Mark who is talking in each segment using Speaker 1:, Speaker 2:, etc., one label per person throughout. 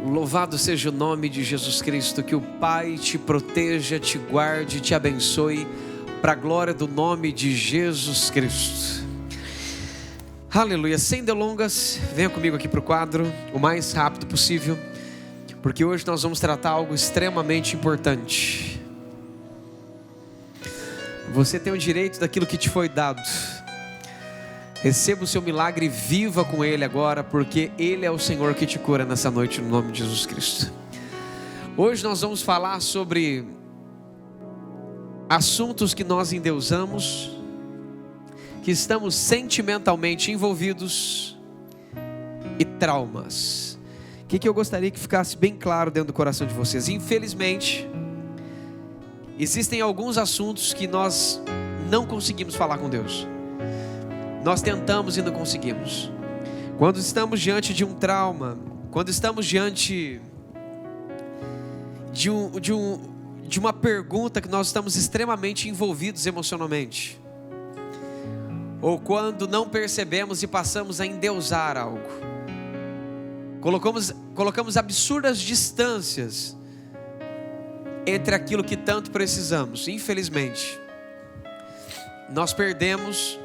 Speaker 1: Louvado seja o nome de Jesus Cristo. Que o Pai te proteja, te guarde, te abençoe, para a glória do nome de Jesus Cristo. Aleluia. Sem delongas, venha comigo aqui para o quadro, o mais rápido possível, porque hoje nós vamos tratar algo extremamente importante. Você tem o direito daquilo que te foi dado. Receba o seu milagre e viva com ele agora, porque ele é o Senhor que te cura nessa noite, no nome de Jesus Cristo. Hoje nós vamos falar sobre assuntos que nós endeusamos, que estamos sentimentalmente envolvidos, e traumas. O que eu gostaria que ficasse bem claro dentro do coração de vocês? Infelizmente, existem alguns assuntos que nós não conseguimos falar com Deus. Nós tentamos e não conseguimos. Quando estamos diante de um trauma, quando estamos diante de uma pergunta que nós estamos extremamente envolvidos emocionalmente, ou quando não percebemos e passamos a endeusar algo, colocamos absurdas distâncias entre aquilo que tanto precisamos. Infelizmente, nós perdemos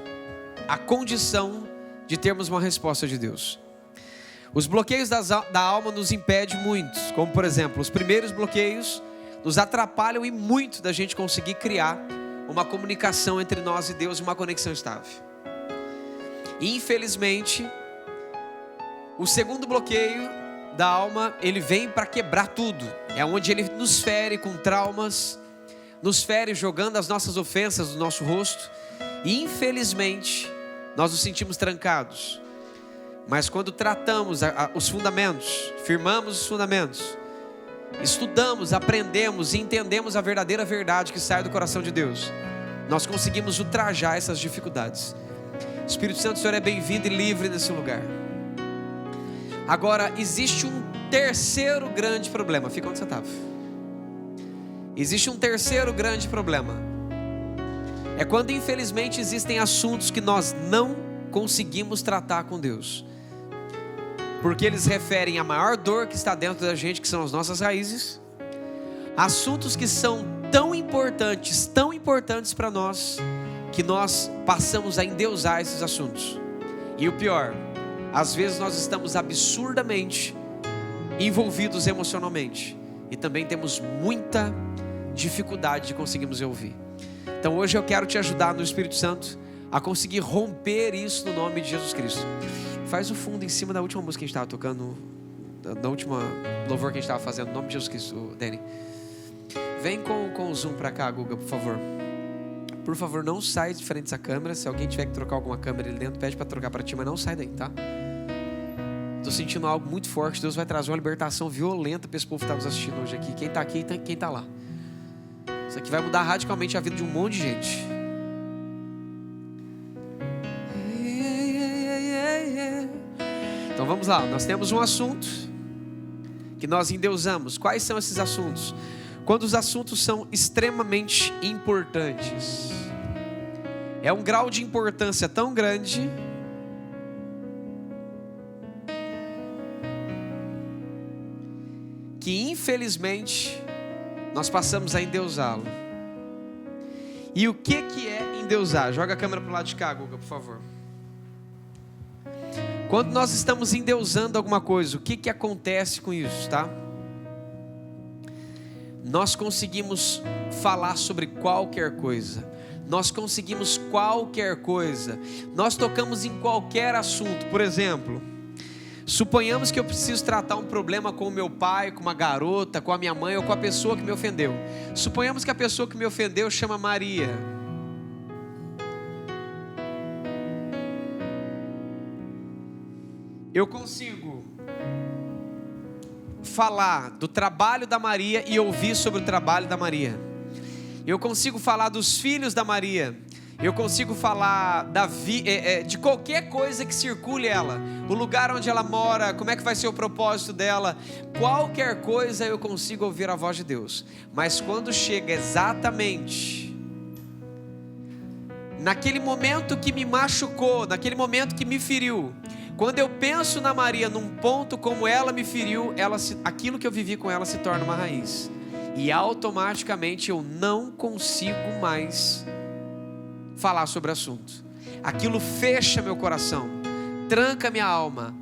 Speaker 1: a condição de termos uma resposta de Deus. Os bloqueios da alma nos impedem muito, como por exemplo, os primeiros bloqueios nos atrapalham e muito da gente conseguir criar uma comunicação entre nós e Deus, uma conexão estável. Infelizmente, o segundo bloqueio da alma, ele vem para quebrar tudo. É onde ele nos fere com traumas, nos fere jogando as nossas ofensas no nosso rosto, e infelizmente nós nos sentimos trancados. Mas quando tratamos os fundamentos, firmamos os fundamentos, estudamos, aprendemos e entendemos a verdadeira verdade que sai do coração de Deus, nós conseguimos ultrajar essas dificuldades. Espírito Santo, o Senhor é bem-vindo e livre nesse lugar. Agora, existe um terceiro grande problema. Fica onde você estava. Existe um terceiro grande problema. É quando infelizmente existem assuntos que nós não conseguimos tratar com Deus, porque eles referem à maior dor que está dentro da gente, que são as nossas raízes. Assuntos que são tão importantes para nós, que nós passamos a endeusar esses assuntos. E o pior, às vezes nós estamos absurdamente envolvidos emocionalmente, e também temos muita dificuldade de conseguirmos ouvir. Então hoje eu quero te ajudar no Espírito Santo a conseguir romper isso no nome de Jesus Cristo. Faz o fundo em cima da última música que a gente estava tocando, da última louvor que a gente estava fazendo, no nome de Jesus Cristo, Danny. Vem com o zoom para cá, Guga, por favor. Por favor, não sai de frente dessa câmera. Se alguém tiver que trocar alguma câmera ali dentro, pede para trocar para ti, mas não sai daí, tá? Estou sentindo algo muito forte. Deus vai trazer uma libertação violenta para esse povo que está nos assistindo hoje aqui. Quem está aqui e quem está lá. Isso aqui vai mudar radicalmente a vida de um monte de gente. Então vamos lá, nós temos um assunto que nós endeusamos. Quais são esses assuntos? Quando os assuntos são extremamente importantes. É um grau de importância tão grande que infelizmente nós passamos a endeusá-lo. E o que é endeusar? Joga a câmera para o lado de cá, Guga, por favor. Quando nós estamos endeusando alguma coisa, o que acontece com isso, tá? Nós conseguimos falar sobre qualquer coisa. Nós conseguimos qualquer coisa. Nós tocamos em qualquer assunto. Por exemplo, suponhamos que eu preciso tratar um problema com o meu pai, com uma garota, com a minha mãe ou com a pessoa que me ofendeu. Suponhamos que a pessoa que me ofendeu chama Maria. Eu consigo falar do trabalho da Maria e ouvir sobre o trabalho da Maria. Eu consigo falar dos filhos da Maria. Eu consigo falar de qualquer coisa que circule ela, o lugar onde ela mora, como é que vai ser o propósito dela. Qualquer coisa eu consigo ouvir a voz de Deus. Mas quando chega exatamente naquele momento que me machucou, naquele momento que me feriu, Quando eu penso na Maria num ponto como ela me feriu, aquilo que eu vivi com ela se torna uma raiz. E automaticamente eu não consigo mais falar sobre o assunto. Aquilo fecha meu coração, tranca minha alma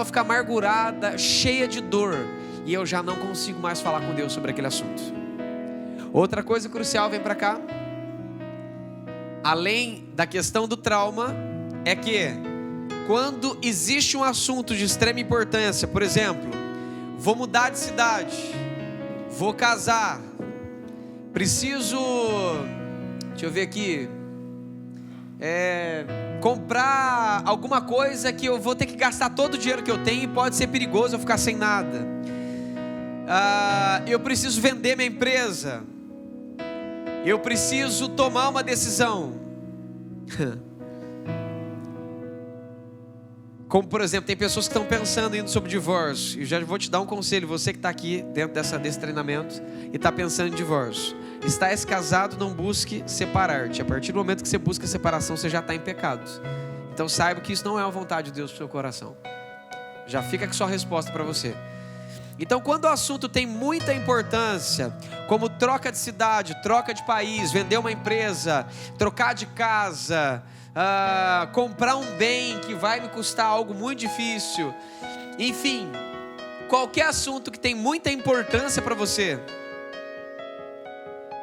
Speaker 1: fica amargurada, cheia de dor, e eu já não consigo mais falar com Deus sobre aquele assunto. Outra coisa crucial, vem para cá, além da questão do trauma, é que quando existe um assunto de extrema importância, por exemplo, vou mudar de cidade, vou casar, preciso, deixa eu ver aqui, comprar alguma coisa que eu vou ter que gastar todo o dinheiro que eu tenho e pode ser perigoso eu ficar sem nada. Eu preciso vender minha empresa, eu preciso tomar uma decisão. Como por exemplo, tem pessoas que estão pensando indo sobre divórcio. E já vou te dar um conselho, você que está aqui dentro desse treinamento e está pensando em divórcio. Estás casado, não busque separar-te. A partir do momento que você busca separação, você já está em pecado. Então saiba que isso não é a vontade de Deus para o seu coração. Já fica com sua resposta para você. Então quando o assunto tem muita importância, como troca de cidade, troca de país, vender uma empresa, trocar de casa, comprar um bem que vai me custar algo muito difícil, enfim, qualquer assunto que tem muita importância para você,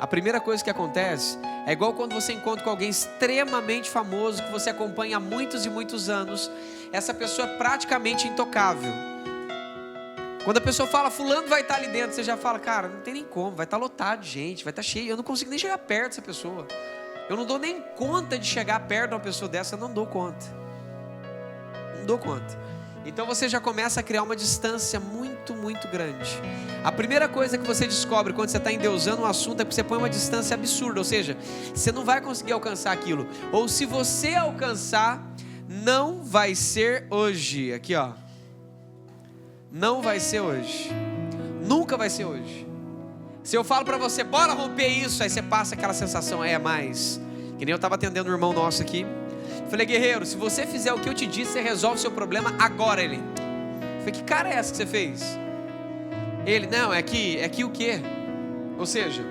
Speaker 1: a primeira coisa que acontece é igual quando você encontra com alguém extremamente famoso, que você acompanha há muitos e muitos anos. Essa pessoa é praticamente intocável. Quando a pessoa fala, fulano vai estar ali dentro, você já fala, cara, não tem nem como, vai estar lotado de gente, vai estar cheio, eu não consigo nem chegar perto dessa pessoa. Eu não dou nem conta de chegar perto de uma pessoa dessa, eu não dou conta. Não dou conta. Então você já começa a criar uma distância muito, muito grande. A primeira coisa que você descobre quando você está endeusando um assunto é que você põe uma distância absurda. Ou seja, você não vai conseguir alcançar aquilo. Ou se você alcançar, não vai ser hoje. Aqui ó. Não vai ser hoje. Nunca vai ser hoje. Se eu falo para você, bora romper isso, aí você passa aquela sensação, mais. Que nem eu estava atendendo um irmão nosso aqui. Falei, guerreiro, se você fizer o que eu te disse, você resolve o seu problema agora. Ele, falei, que cara é essa que você fez? Ele, não, é que o quê? Ou seja,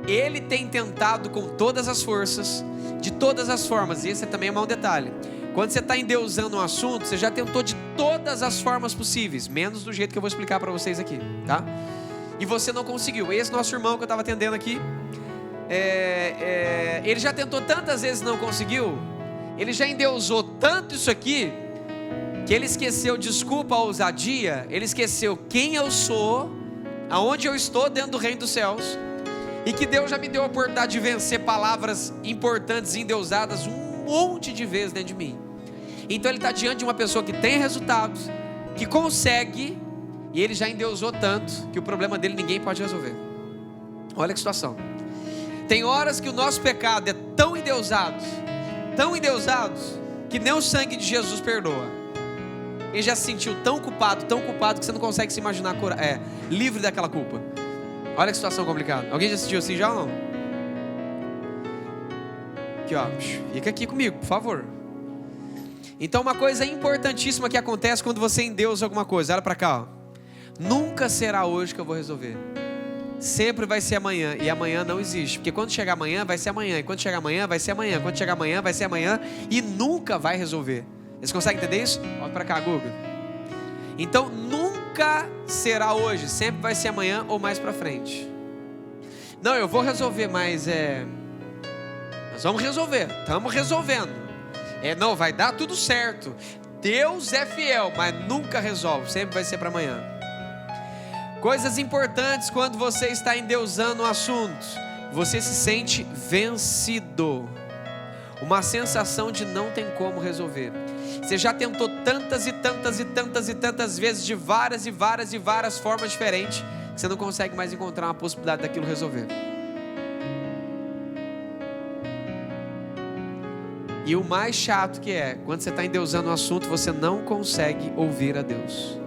Speaker 1: ele tem tentado com todas as forças, de todas as formas, e esse também é um detalhe. Quando você está endeusando um assunto, você já tentou de todas as formas possíveis, menos do jeito que eu vou explicar para vocês aqui, tá? E você não conseguiu. Esse nosso irmão que eu estava atendendo aqui, ele já tentou tantas vezes e não conseguiu. Ele já endeusou tanto isso aqui, que ele esqueceu, desculpa a ousadia, ele esqueceu quem eu sou, aonde eu estou dentro do reino dos céus, e que Deus já me deu a oportunidade de vencer palavras importantes e endeusadas um monte de vezes dentro de mim. Então ele está diante de uma pessoa que tem resultados, que consegue, e ele já endeusou tanto, que o problema dele ninguém pode resolver. Olha que situação. Tem horas que o nosso pecado é tão endeusado, que nem o sangue de Jesus perdoa. Ele já se sentiu tão culpado, que você não consegue se imaginar livre daquela culpa. Olha que situação complicada. Alguém já assistiu assim já ou não? Aqui ó, fica aqui comigo, por favor. Então uma coisa importantíssima que acontece quando você endeusa alguma coisa, olha pra cá ó. Nunca será hoje que eu vou resolver. Sempre vai ser amanhã, e amanhã não existe, porque quando chegar amanhã vai ser amanhã, e quando chegar amanhã vai ser amanhã, quando chegar amanhã vai ser amanhã, e nunca vai resolver. Vocês conseguem entender isso? Olha pra cá, Guga. Então nunca será hoje, sempre vai ser amanhã ou mais pra frente. Não, eu vou resolver, mas nós vamos resolver, estamos resolvendo. Não, vai dar tudo certo. Deus é fiel, mas nunca resolve, sempre vai ser para amanhã. Coisas importantes quando você está endeusando um assunto. Você se sente vencido. Uma sensação de não tem como resolver. Você já tentou tantas e tantas vezes, de várias formas diferentes, que você não consegue mais encontrar uma possibilidade daquilo resolver. E o mais chato que quando você está endeusando um assunto, você não consegue ouvir a Deus.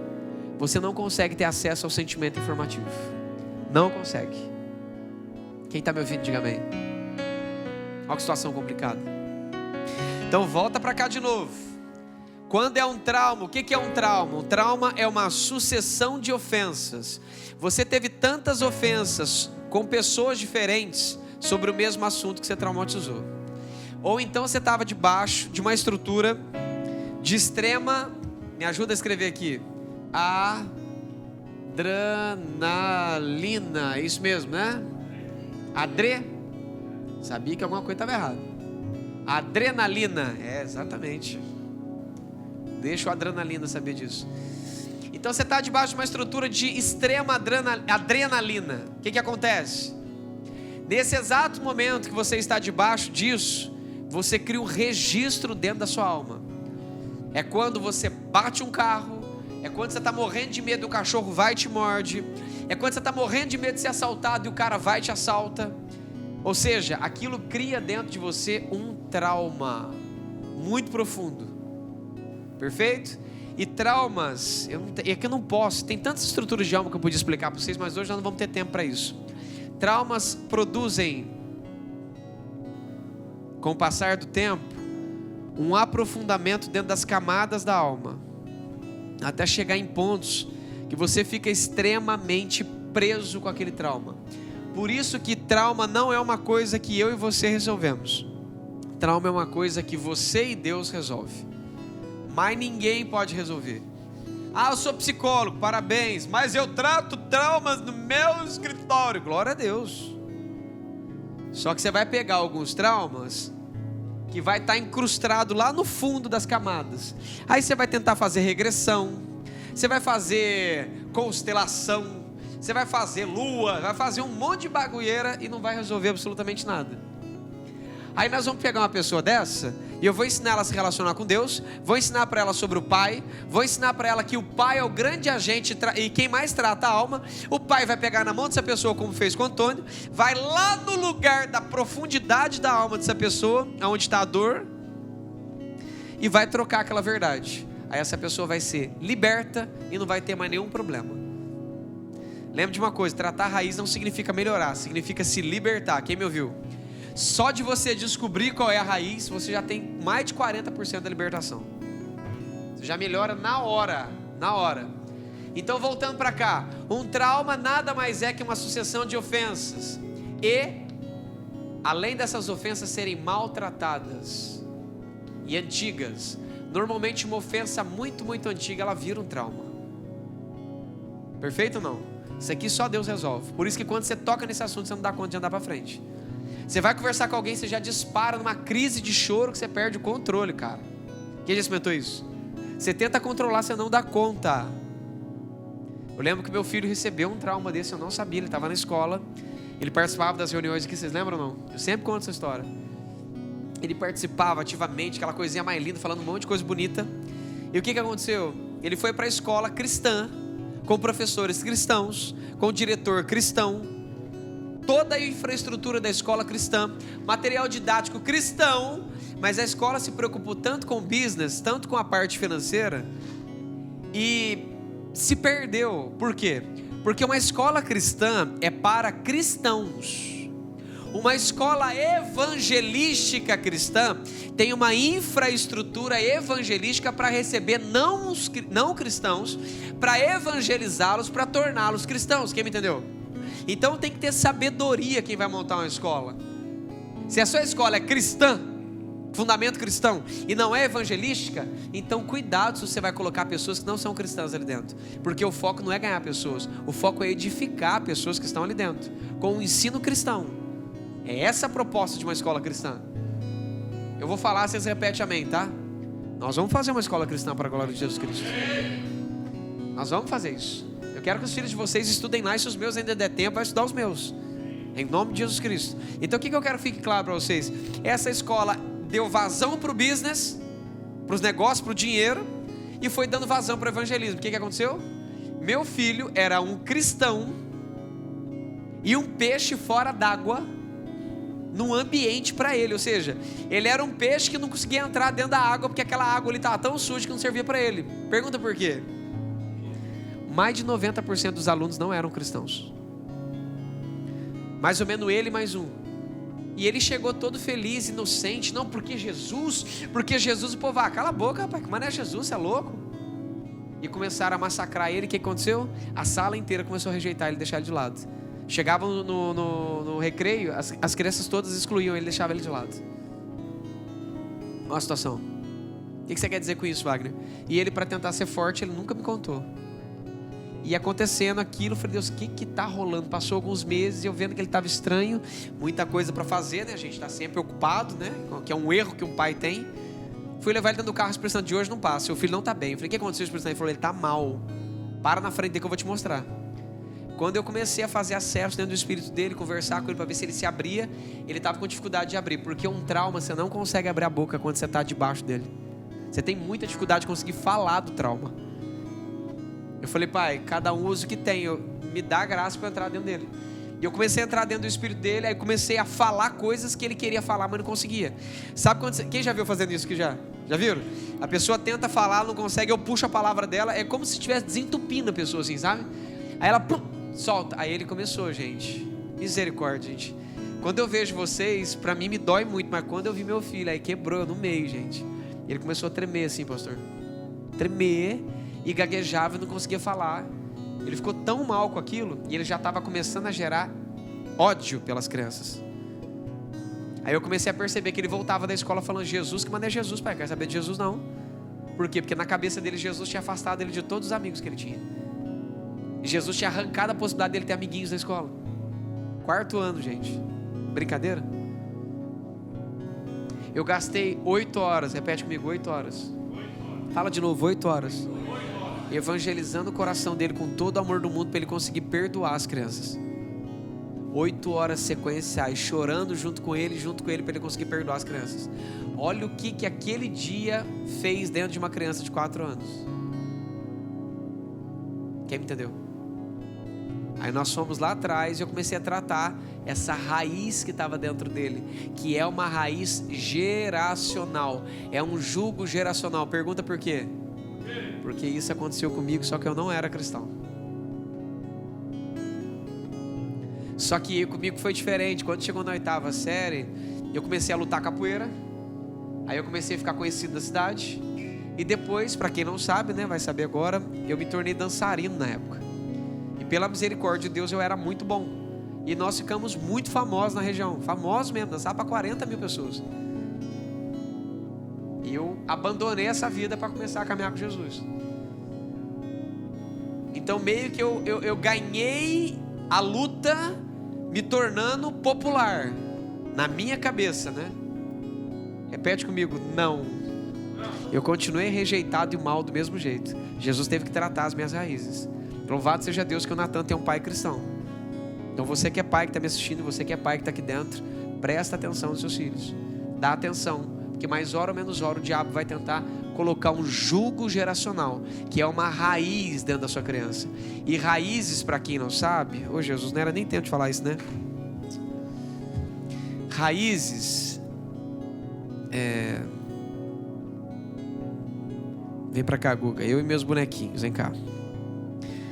Speaker 1: Você não consegue ter acesso ao sentimento informativo. Não consegue. Quem está me ouvindo, diga amém. Olha que situação complicada. Então volta para cá de novo. Quando é um trauma, o que é um trauma? Um trauma é uma sucessão de ofensas. Você teve tantas ofensas com pessoas diferentes sobre o mesmo assunto que você traumatizou. Ou então você estava debaixo de uma estrutura de extrema, me ajuda a escrever aqui, adrenalina, isso mesmo, né? Sabia que alguma coisa estava errada. Adrenalina, exatamente. Deixa o adrenalina saber disso. Então você está debaixo de uma estrutura de extrema adrenalina. O que acontece? Nesse exato momento que você está debaixo disso, você cria um registro dentro da sua alma. É quando você bate um carro, é quando você está morrendo de medo e o cachorro vai e te morde, é quando você está morrendo de medo de ser assaltado e o cara vai e te assalta. Ou seja, aquilo cria dentro de você um trauma muito profundo. Perfeito? E traumas, é que eu não posso, tem tantas estruturas de alma que eu podia explicar para vocês, mas hoje nós não vamos ter tempo para isso. Traumas produzem, com o passar do tempo, um aprofundamento dentro das camadas da alma, até chegar em pontos que você fica extremamente preso com aquele trauma. Por isso que trauma não é uma coisa que eu e você resolvemos. Trauma é uma coisa que você e Deus resolve. Mas ninguém pode resolver. Eu sou psicólogo, parabéns, mas eu trato traumas no meu escritório. Glória a Deus. Só que você vai pegar alguns traumas que vai estar incrustado lá no fundo das camadas. Aí você vai tentar fazer regressão, você vai fazer constelação, você vai fazer lua, vai fazer um monte de bagulheira e não vai resolver absolutamente nada. Aí nós vamos pegar uma pessoa dessa e eu vou ensinar ela a se relacionar com Deus, vou ensinar para ela sobre o Pai, vou ensinar para ela que o Pai é o grande agente e quem mais trata a alma. O Pai vai pegar na mão dessa pessoa, como fez com o Antônio, vai lá no lugar da profundidade da alma dessa pessoa, onde está a dor, e vai trocar aquela verdade. Aí essa pessoa vai ser liberta e não vai ter mais nenhum problema. Lembre de uma coisa, tratar a raiz não significa melhorar, significa se libertar. Quem me ouviu? Só de você descobrir qual é a raiz, você já tem mais de 40% da libertação. Você já melhora na hora. Então voltando para cá, um trauma nada mais é que uma sucessão de ofensas. E, além dessas ofensas serem maltratadas e antigas, normalmente uma ofensa muito, muito antiga, ela vira um trauma. Perfeito ou não? Isso aqui só Deus resolve. Por isso que quando você toca nesse assunto, você não dá conta de andar para frente. Você vai conversar com alguém, você já dispara numa crise de choro que você perde o controle, cara. Quem já experimentou isso? Você tenta controlar, você não dá conta. Eu lembro que meu filho recebeu um trauma desse, eu não sabia, ele estava na escola, ele participava das reuniões aqui, vocês lembram ou não? Eu sempre conto essa história. Ele participava ativamente, aquela coisinha mais linda, falando um monte de coisa bonita. E o que aconteceu? Ele foi para a escola cristã, com professores cristãos, com diretor cristão, toda a infraestrutura da escola cristã, material didático cristão, mas a escola se preocupou tanto com o business, tanto com a parte financeira, e se perdeu. Por quê? Porque uma escola cristã é para cristãos. Uma escola evangelística cristã tem uma infraestrutura evangelística para receber não cristãos, para evangelizá-los, para torná-los cristãos. Quem me entendeu? Então tem que ter sabedoria quem vai montar uma escola. Se a sua escola é cristã, fundamento cristão, e não é evangelística, então cuidado se você vai colocar pessoas que não são cristãs ali dentro, porque o foco não é ganhar pessoas, o foco é edificar pessoas que estão ali dentro, com o ensino cristão. É essa a proposta de uma escola cristã. Eu vou falar, vocês repetem amém, tá? Nós vamos fazer uma escola cristã para a glória de Jesus Cristo. Nós vamos fazer isso. Eu quero que os filhos de vocês estudem lá, e se os meus ainda der tempo, vai estudar os meus, em nome de Jesus Cristo. Então o que eu quero que fique claro para vocês? Essa escola deu vazão para o business, para os negócios, para o dinheiro, e foi dando vazão para o evangelismo. O que aconteceu? Meu filho era um cristão e um peixe fora d'água num ambiente para ele, ou seja, ele era um peixe que não conseguia entrar dentro da água, porque aquela água ali estava tão suja que não servia para ele. Pergunta por quê? Mais de 90% dos alunos não eram cristãos. Mais ou menos ele mais um. E ele chegou todo feliz, inocente. Não, porque Jesus. O povo, cala a boca, rapaz, que mané é Jesus, você é louco? E começaram a massacrar ele. O que aconteceu? A sala inteira começou a rejeitar ele, deixar ele de lado. Chegavam no recreio, as crianças todas excluíam ele, deixavam ele de lado. Olha a situação. O que você quer dizer com isso, Wagner? E ele, para tentar ser forte, ele nunca me contou. E acontecendo aquilo, eu falei, Deus, o que está rolando? Passou alguns meses e eu vendo que ele estava estranho, muita coisa para fazer, né? A gente está sempre ocupado, né? Que é um erro que um pai tem. Fui levar ele dentro do carro, o Espírito Santo de hoje não passa, seu filho não está bem. Eu falei, o que aconteceu, Espírito Santo? Ele falou, ele está mal. Para na frente dele que eu vou te mostrar. Quando eu comecei a fazer acesso dentro do espírito dele, conversar com ele para ver se ele se abria, ele estava com dificuldade de abrir, porque um trauma, você não consegue abrir a boca quando você está debaixo dele. Você tem muita dificuldade de conseguir falar do trauma. Eu falei, pai, cada um usa o que tem, me dá graça para entrar dentro dele. E eu comecei a entrar dentro do espírito dele, aí comecei a falar coisas que ele queria falar, mas não conseguia. Sabe quando quem já viu fazendo isso aqui já? Já viram? A pessoa tenta falar, não consegue, eu puxo a palavra dela, é como se estivesse desentupindo a pessoa assim, sabe? Aí ela solta, aí ele começou, gente. Misericórdia, gente. Quando eu vejo vocês, pra mim me dói muito, mas quando eu vi meu filho, aí quebrou no meio, gente. Ele começou a tremer assim, pastor. Tremer e gaguejava e não conseguia falar. Ele ficou tão mal com aquilo e ele já estava começando a gerar ódio pelas crianças. Aí eu comecei a perceber que ele voltava da escola falando, Jesus, que mané é Jesus, pai? Quer saber de Jesus não? Por quê? Porque na cabeça dele, Jesus tinha afastado ele de todos os amigos que ele tinha. E Jesus tinha arrancado a possibilidade dele ter amiguinhos na escola. 4º ano, gente. Brincadeira? Eu gastei 8 horas, repete comigo, 8 horas. Fala de novo, 8 horas. Evangelizando o coração dele com todo o amor do mundo para ele conseguir perdoar as crianças. 8 horas sequenciais, chorando junto com ele para ele conseguir perdoar as crianças. Olha o que aquele dia fez dentro de uma criança de 4 anos. Quem me entendeu? Aí nós fomos lá atrás e eu comecei a tratar essa raiz que estava dentro dele, que é uma raiz geracional, é um jugo geracional. Pergunta por quê? Porque isso aconteceu comigo, só que eu não era cristão. Só que comigo foi diferente. Quando chegou na 8ª série, eu comecei a lutar capoeira. Aí eu comecei a ficar conhecido na cidade. E depois, para quem não sabe, né, vai saber agora, eu me tornei dançarino na época. E pela misericórdia de Deus eu era muito bom. E nós ficamos muito famosos na região. Famosos mesmo, dançava para 40 mil pessoas. E eu abandonei essa vida para começar a caminhar com Jesus. Então meio que eu ganhei a luta me tornando popular. Na minha cabeça, né? Repete comigo, não. Eu continuei rejeitado e mal do mesmo jeito. Jesus teve que tratar as minhas raízes. Louvado seja Deus que o Natan tem um pai cristão. Então você que é pai que está me assistindo, você que é pai que está aqui dentro, presta atenção nos seus filhos. Dá atenção, porque mais hora ou menos hora o diabo vai tentar colocar um jugo geracional, que é uma raiz dentro da sua criança. E raízes, para quem não sabe, ô Jesus, não era nem tempo de falar isso, né? Raízes Vem pra cá, Guga, eu e meus bonequinhos, vem cá.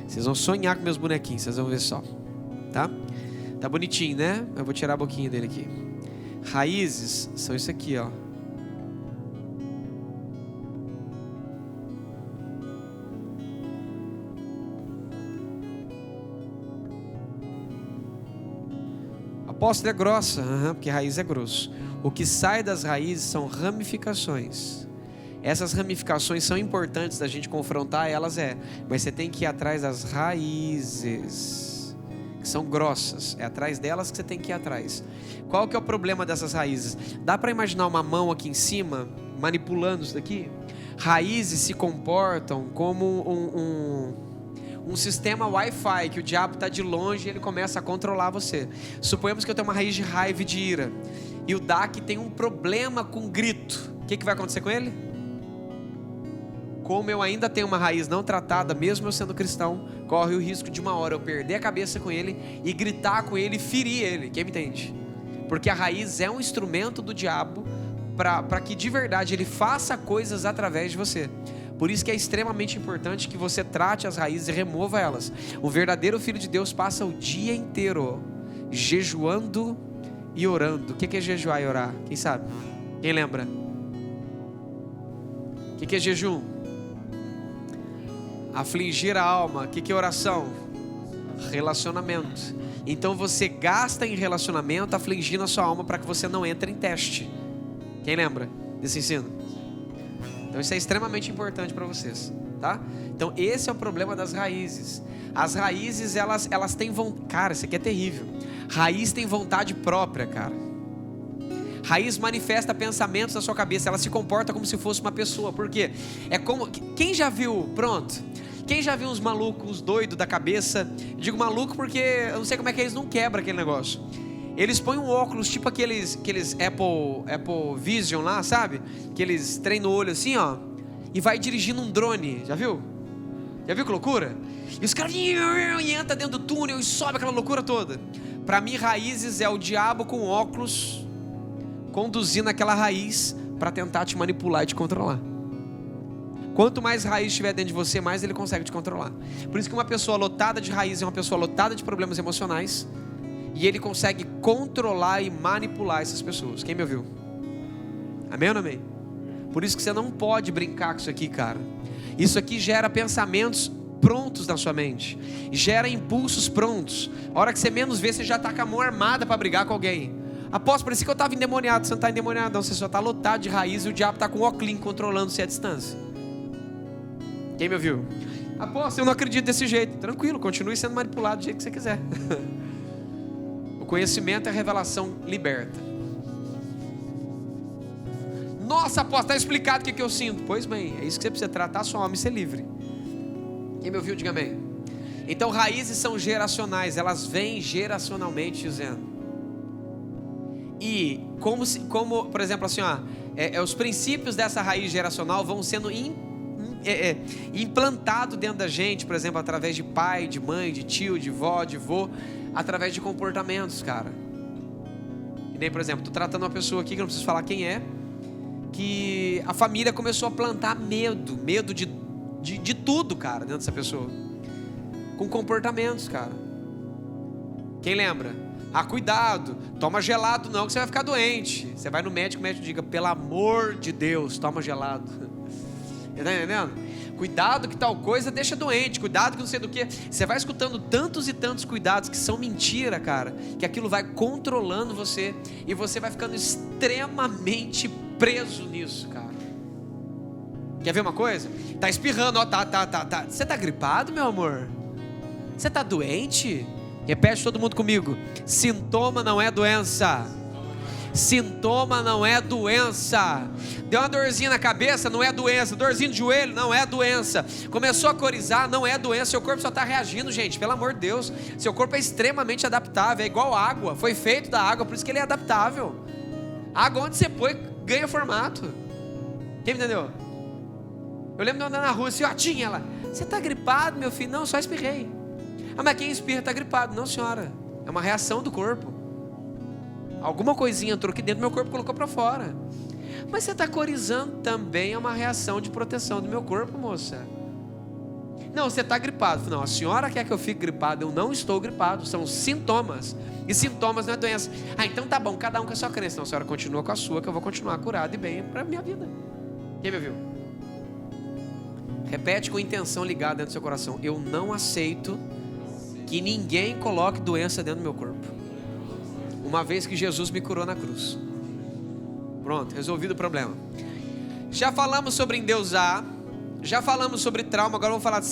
Speaker 1: Vocês vão sonhar com meus bonequinhos, vocês vão ver só. Tá? Tá bonitinho, né? Eu vou tirar a boquinha dele aqui. Raízes são isso aqui, ó. Apóstolo é grossa, porque raiz é grosso. O que sai das raízes são ramificações. Essas ramificações são importantes da gente confrontar, elas mas você tem que ir atrás das raízes, que são grossas. É atrás delas que você tem que ir atrás. Qual que é o problema dessas raízes? Dá para imaginar uma mão aqui em cima, manipulando isso daqui? Raízes se comportam como um sistema Wi-Fi, que o diabo está de longe e ele começa a controlar você. Suponhamos que eu tenho uma raiz de raiva e de ira, e o DAC tem um problema com grito. O que vai acontecer com ele? Como eu ainda tenho uma raiz não tratada, mesmo eu sendo cristão, corre o risco de uma hora eu perder a cabeça com ele e gritar com ele e ferir ele. Quem me entende? Porque a raiz é um instrumento do diabo para que de verdade ele faça coisas através de você. Por isso que é extremamente importante que você trate as raízes e remova elas. O verdadeiro filho de Deus passa o dia inteiro jejuando e orando. O que é jejuar e orar? Quem sabe? Quem lembra? O que é jejum? Afligir a alma. O que é oração? Relacionamento. Então você gasta em relacionamento afligindo a sua alma para que você não entre em teste. Quem lembra desse ensino? Então isso é extremamente importante para vocês, tá? Então esse é o problema das raízes. As raízes, elas têm vontade. Cara, isso aqui é terrível. Raiz tem vontade própria, cara. Raiz manifesta pensamentos na sua cabeça. Ela se comporta como se fosse uma pessoa. Por quê? É como... Quem já viu... Pronto. Quem já viu uns malucos, uns doidos da cabeça? Digo maluco porque eu não sei como é que eles não quebram aquele negócio. Eles põem um óculos tipo aqueles Apple Vision lá, sabe? Que eles treinam o olho assim, ó. E vai dirigindo um drone. Já viu? Já viu que loucura? E os caras entram dentro do túnel e sobe aquela loucura toda. Para mim, raízes é o diabo com óculos conduzindo aquela raiz para tentar te manipular e te controlar. Quanto mais raiz estiver dentro de você, mais ele consegue te controlar. Por isso que uma pessoa lotada de raiz é uma pessoa lotada de problemas emocionais. E ele consegue controlar e manipular essas pessoas. Quem me ouviu? Amém ou não amém? Por isso que você não pode brincar com isso aqui, cara. Isso aqui gera pensamentos prontos na sua mente. Gera impulsos prontos. A hora que você menos vê, você já está com a mão armada para brigar com alguém. Apóstolo, parecia que eu estava endemoniado. Você não está endemoniado não. Você só está lotado de raiz e o diabo está com o óculos controlando você à distância. Quem me ouviu? Apóstolo, eu não acredito desse jeito. Tranquilo, continue sendo manipulado do jeito que você quiser. O conhecimento é a revelação liberta. Nossa, apóstolo, está explicado o que eu sinto. Pois bem, é isso que você precisa tratar a sua alma e ser livre. Quem me ouviu, diga amém. Então raízes são geracionais. Elas vêm geracionalmente dizendo. E como por exemplo assim, ó, os princípios dessa raiz geracional vão sendo implantado dentro da gente, por exemplo, através de pai, de mãe, de tio, de vó, de vô, através de comportamentos, cara. E nem, por exemplo, estou tratando uma pessoa aqui que eu não preciso falar quem é, que a família começou a plantar medo de tudo, cara, dentro dessa pessoa, com comportamentos, cara. Quem lembra? Ah, cuidado, toma gelado não, que você vai ficar doente. Você vai no médico, o médico diga, pelo amor de Deus, toma gelado. Está entendendo? Cuidado que tal coisa deixa doente, cuidado que não sei do que. Você vai escutando tantos e tantos cuidados que são mentira, cara, que aquilo vai controlando você e você vai ficando extremamente preso nisso, cara. Quer ver uma coisa? Tá espirrando, ó, tá. Você tá gripado, meu amor? Você tá doente? Repete todo mundo comigo. Sintoma não é doença. Sintoma não é doença. Deu uma dorzinha na cabeça, não é doença. Dorzinho de joelho, não é doença. Começou a corizar, não é doença. Seu corpo só está reagindo, gente, pelo amor de Deus. Seu corpo é extremamente adaptável, é igual água. Foi feito da água, por isso que ele é adaptável. A água onde você põe, ganha formato. Quem me entendeu? Eu lembro de andar na rua assim, ó, tinha ela. Você está gripado, meu filho? Não, só espirrei. Ah, mas quem espirra está gripado. Não, senhora, é uma reação do corpo. Alguma coisinha entrou aqui dentro, meu corpo colocou para fora. Mas você está corizando também, é uma reação de proteção do meu corpo, moça. Não, você está gripado. Não, a senhora quer que eu fique gripado. Eu não estou gripado, são sintomas. E sintomas não é doença. Ah, então tá bom, cada um com a sua crença. Não, a senhora continua com a sua, que eu vou continuar curado e bem para a minha vida. Quem me viu? Repete com intenção ligada dentro do seu coração. Eu não aceito que ninguém coloque doença dentro do meu corpo. Uma vez que Jesus me curou na cruz. Pronto, resolvido o problema. Já falamos sobre endeusar. Já falamos sobre trauma. Agora vamos falar de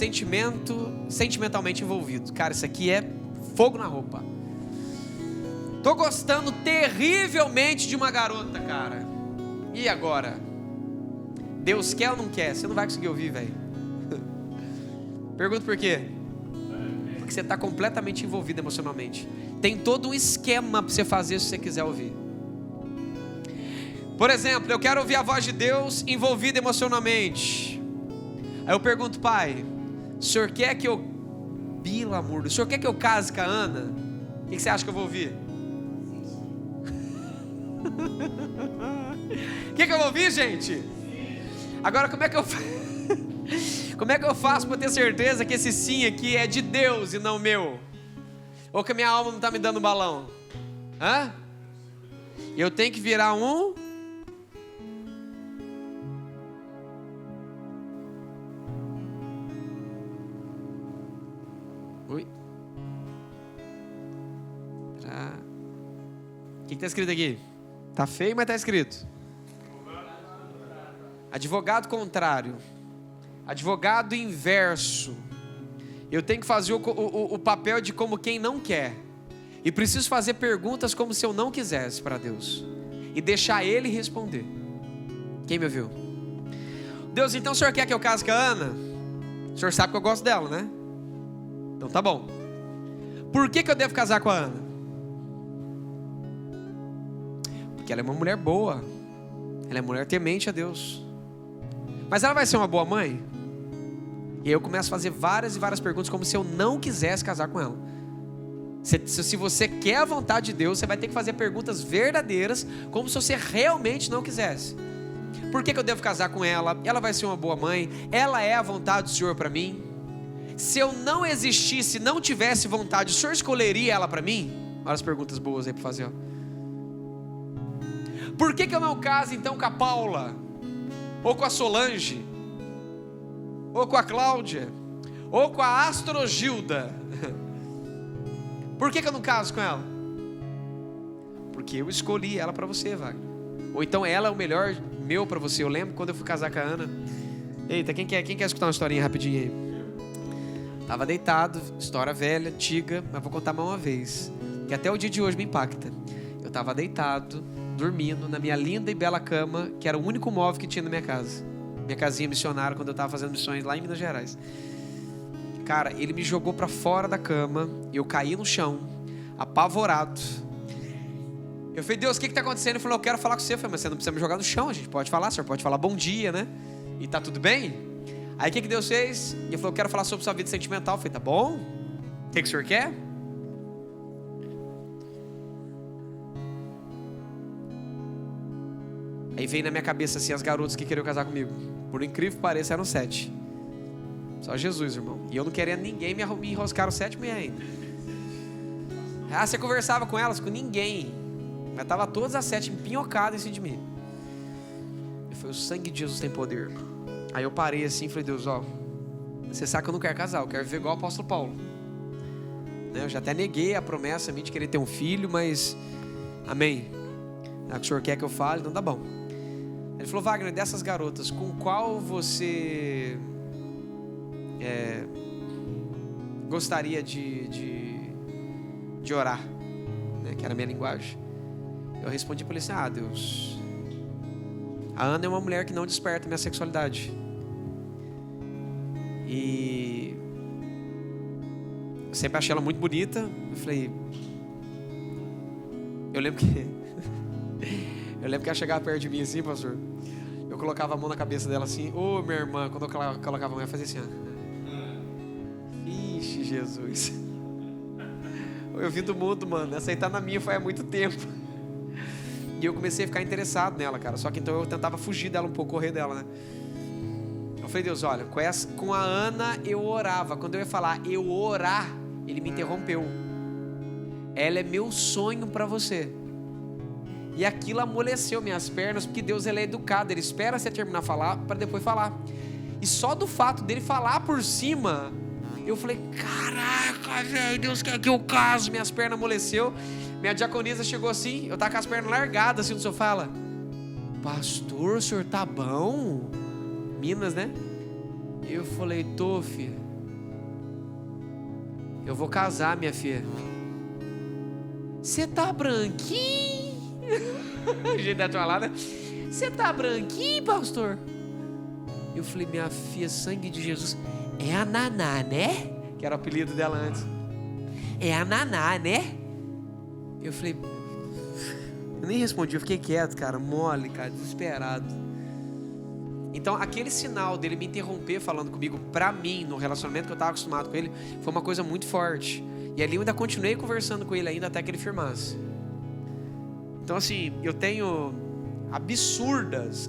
Speaker 1: sentimentalmente envolvido. Cara, isso aqui é fogo na roupa. Tô gostando terrivelmente de uma garota, cara. E agora? Deus quer ou não quer? Você não vai conseguir ouvir, velho. Pergunto por quê? Porque você está completamente envolvido emocionalmente. Tem todo um esquema para você fazer se você quiser ouvir. Por exemplo, eu quero ouvir a voz de Deus envolvido emocionalmente. Aí eu pergunto, pai, o senhor quer que eu... Pelo amor, o senhor quer que eu case com a Ana? O que você acha que eu vou ouvir? O que eu vou ouvir, gente? Agora como é que eu faço para ter certeza que esse sim aqui é de Deus e não meu? Ou que a minha alma não está me dando balão? Hã? Eu tenho que virar um... Oi. O que está escrito aqui? Tá feio, mas está escrito. Advogado contrário. Advogado inverso. Eu tenho que fazer o papel de como quem não quer. E preciso fazer perguntas como se eu não quisesse para Deus. E deixar Ele responder. Quem me ouviu? Deus, então o Senhor quer que eu case com a Ana? O Senhor sabe que eu gosto dela, né? Então tá bom. Por que eu devo casar com a Ana? Porque ela é uma mulher boa. Ela é mulher temente a Deus. Mas ela vai ser uma boa mãe? E aí eu começo a fazer várias e várias perguntas como se eu não quisesse casar com ela. Se você quer a vontade de Deus, você vai ter que fazer perguntas verdadeiras, como se você realmente não quisesse. Por que eu devo casar com ela? Ela vai ser uma boa mãe? Ela é a vontade do Senhor para mim? Se eu não existisse, não tivesse vontade, o Senhor escolheria ela para mim? Olha as perguntas boas aí para fazer. Ó. Por que eu não caso então com a Paula? Ou com a Solange? Ou com a Cláudia? Ou com a Astrogilda? Por que eu não caso com ela? Porque eu escolhi ela para você, Wagner. Ou então ela é o melhor meu para você. Eu lembro quando eu fui casar com a Ana. Eita, quem quer escutar uma historinha rapidinho aí? Tava deitado, história velha, antiga, mas vou contar mais uma vez, que até o dia de hoje me impacta. Eu tava deitado, dormindo na minha linda e bela cama, que era o único móvel que tinha na minha casa. Minha casinha missionária, quando eu tava fazendo missões lá em Minas Gerais. Cara, ele me jogou pra fora da cama, eu caí no chão, apavorado. Eu falei, Deus, o que tá acontecendo? Ele falou, eu quero falar com você. Eu falei, mas você não precisa me jogar no chão, a gente pode falar, o senhor pode falar bom dia, né? E tá tudo bem? Aí o que Deus fez? Ele falou, eu quero falar sobre sua vida sentimental. Eu falei, tá bom? O que o senhor quer? Aí veio na minha cabeça assim, as garotas que queriam casar comigo. Por incrível que pareça, eram 7. Só Jesus, irmão. E eu não queria ninguém me enroscar o 7 meia ainda. Ah, você conversava com elas? Com ninguém. Mas tava todas as 7 empinhocadas em cima de mim. Eu falei, o sangue de Jesus tem poder. Aí eu parei assim e falei, Deus, ó, você sabe que eu não quero casar, eu quero viver igual o apóstolo Paulo, né? Eu já até neguei a promessa a mim de querer ter um filho, mas amém, é o que o senhor quer que eu fale, então tá bom. Ele falou, Wagner, dessas garotas, com qual você gostaria de orar, né? Que era a minha linguagem. Eu respondi para ele assim, Deus, a Ana é uma mulher que não desperta minha sexualidade. E eu sempre achei ela muito bonita. Eu falei, eu lembro que ela chegava perto de mim assim, pastor. Eu colocava a mão na cabeça dela assim, ô minha irmã, quando eu colocava a mão, eu fazia assim, ó. Ixi, Jesus. Eu vim do mundo, mano. Essa aí tá na minha faz há muito tempo. E eu comecei a ficar interessado nela, cara. Só que então eu tentava fugir dela um pouco, correr dela, né? Eu falei, Deus, olha, com a Ana eu orava. Quando eu ia falar eu orar, ele me interrompeu. Ela é meu sonho para você. E aquilo amoleceu minhas pernas, porque Deus, ele é educado. Ele espera você terminar de falar para depois falar. E só do fato dele falar por cima, eu falei, caraca, velho, Deus quer que eu caso. Minhas pernas amoleceu. Minha diaconisa chegou assim, eu tava com as pernas largadas assim no sofá, ela, pastor, o senhor tá bom? Minas, né? Eu falei, tô, filha. Eu vou casar, minha filha. Você tá branquinho? O jeito da tua lá, né? Você tá branquinho, pastor? Eu falei, minha filha, sangue de Jesus. É a Naná, né? Que era o apelido dela antes. É a Naná, né? Eu falei, eu nem respondi, eu fiquei quieto, cara, mole, cara, desesperado. Então aquele sinal dele me interromper falando comigo, pra mim, no relacionamento que eu estava acostumado com ele, foi uma coisa muito forte. E ali eu ainda continuei conversando com ele ainda até que ele firmasse. Então assim, eu tenho absurdas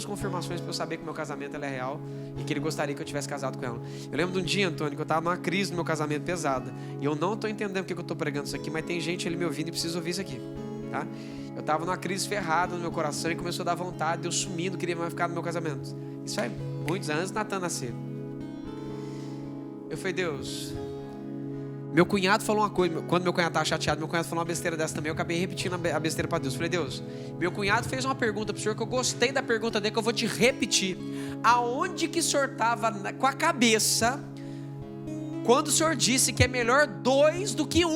Speaker 1: confirmações para eu saber que meu casamento é real e que ele gostaria que eu tivesse casado com ela. Eu lembro de um dia, Antônio, que eu estava numa crise no meu casamento pesada. E eu não estou entendendo porque eu estou pregando isso aqui, mas tem gente ali me ouvindo e precisa ouvir isso aqui. tá? Eu estava numa crise ferrada no meu coração e começou a dar vontade de eu sumir, não queria mais ficar no meu casamento. Isso faz muitos anos antes de Natan nascer. Eu falei, Deus... Meu cunhado falou uma coisa, quando meu cunhado estava chateado, meu cunhado falou uma besteira dessa também, eu acabei repetindo a besteira para Deus. Eu falei, Deus, meu cunhado fez uma pergunta para o Senhor, que eu gostei da pergunta dele, que eu vou te repetir. Aonde que o Senhor estava com a cabeça, quando o Senhor disse que é melhor 2 do que 1?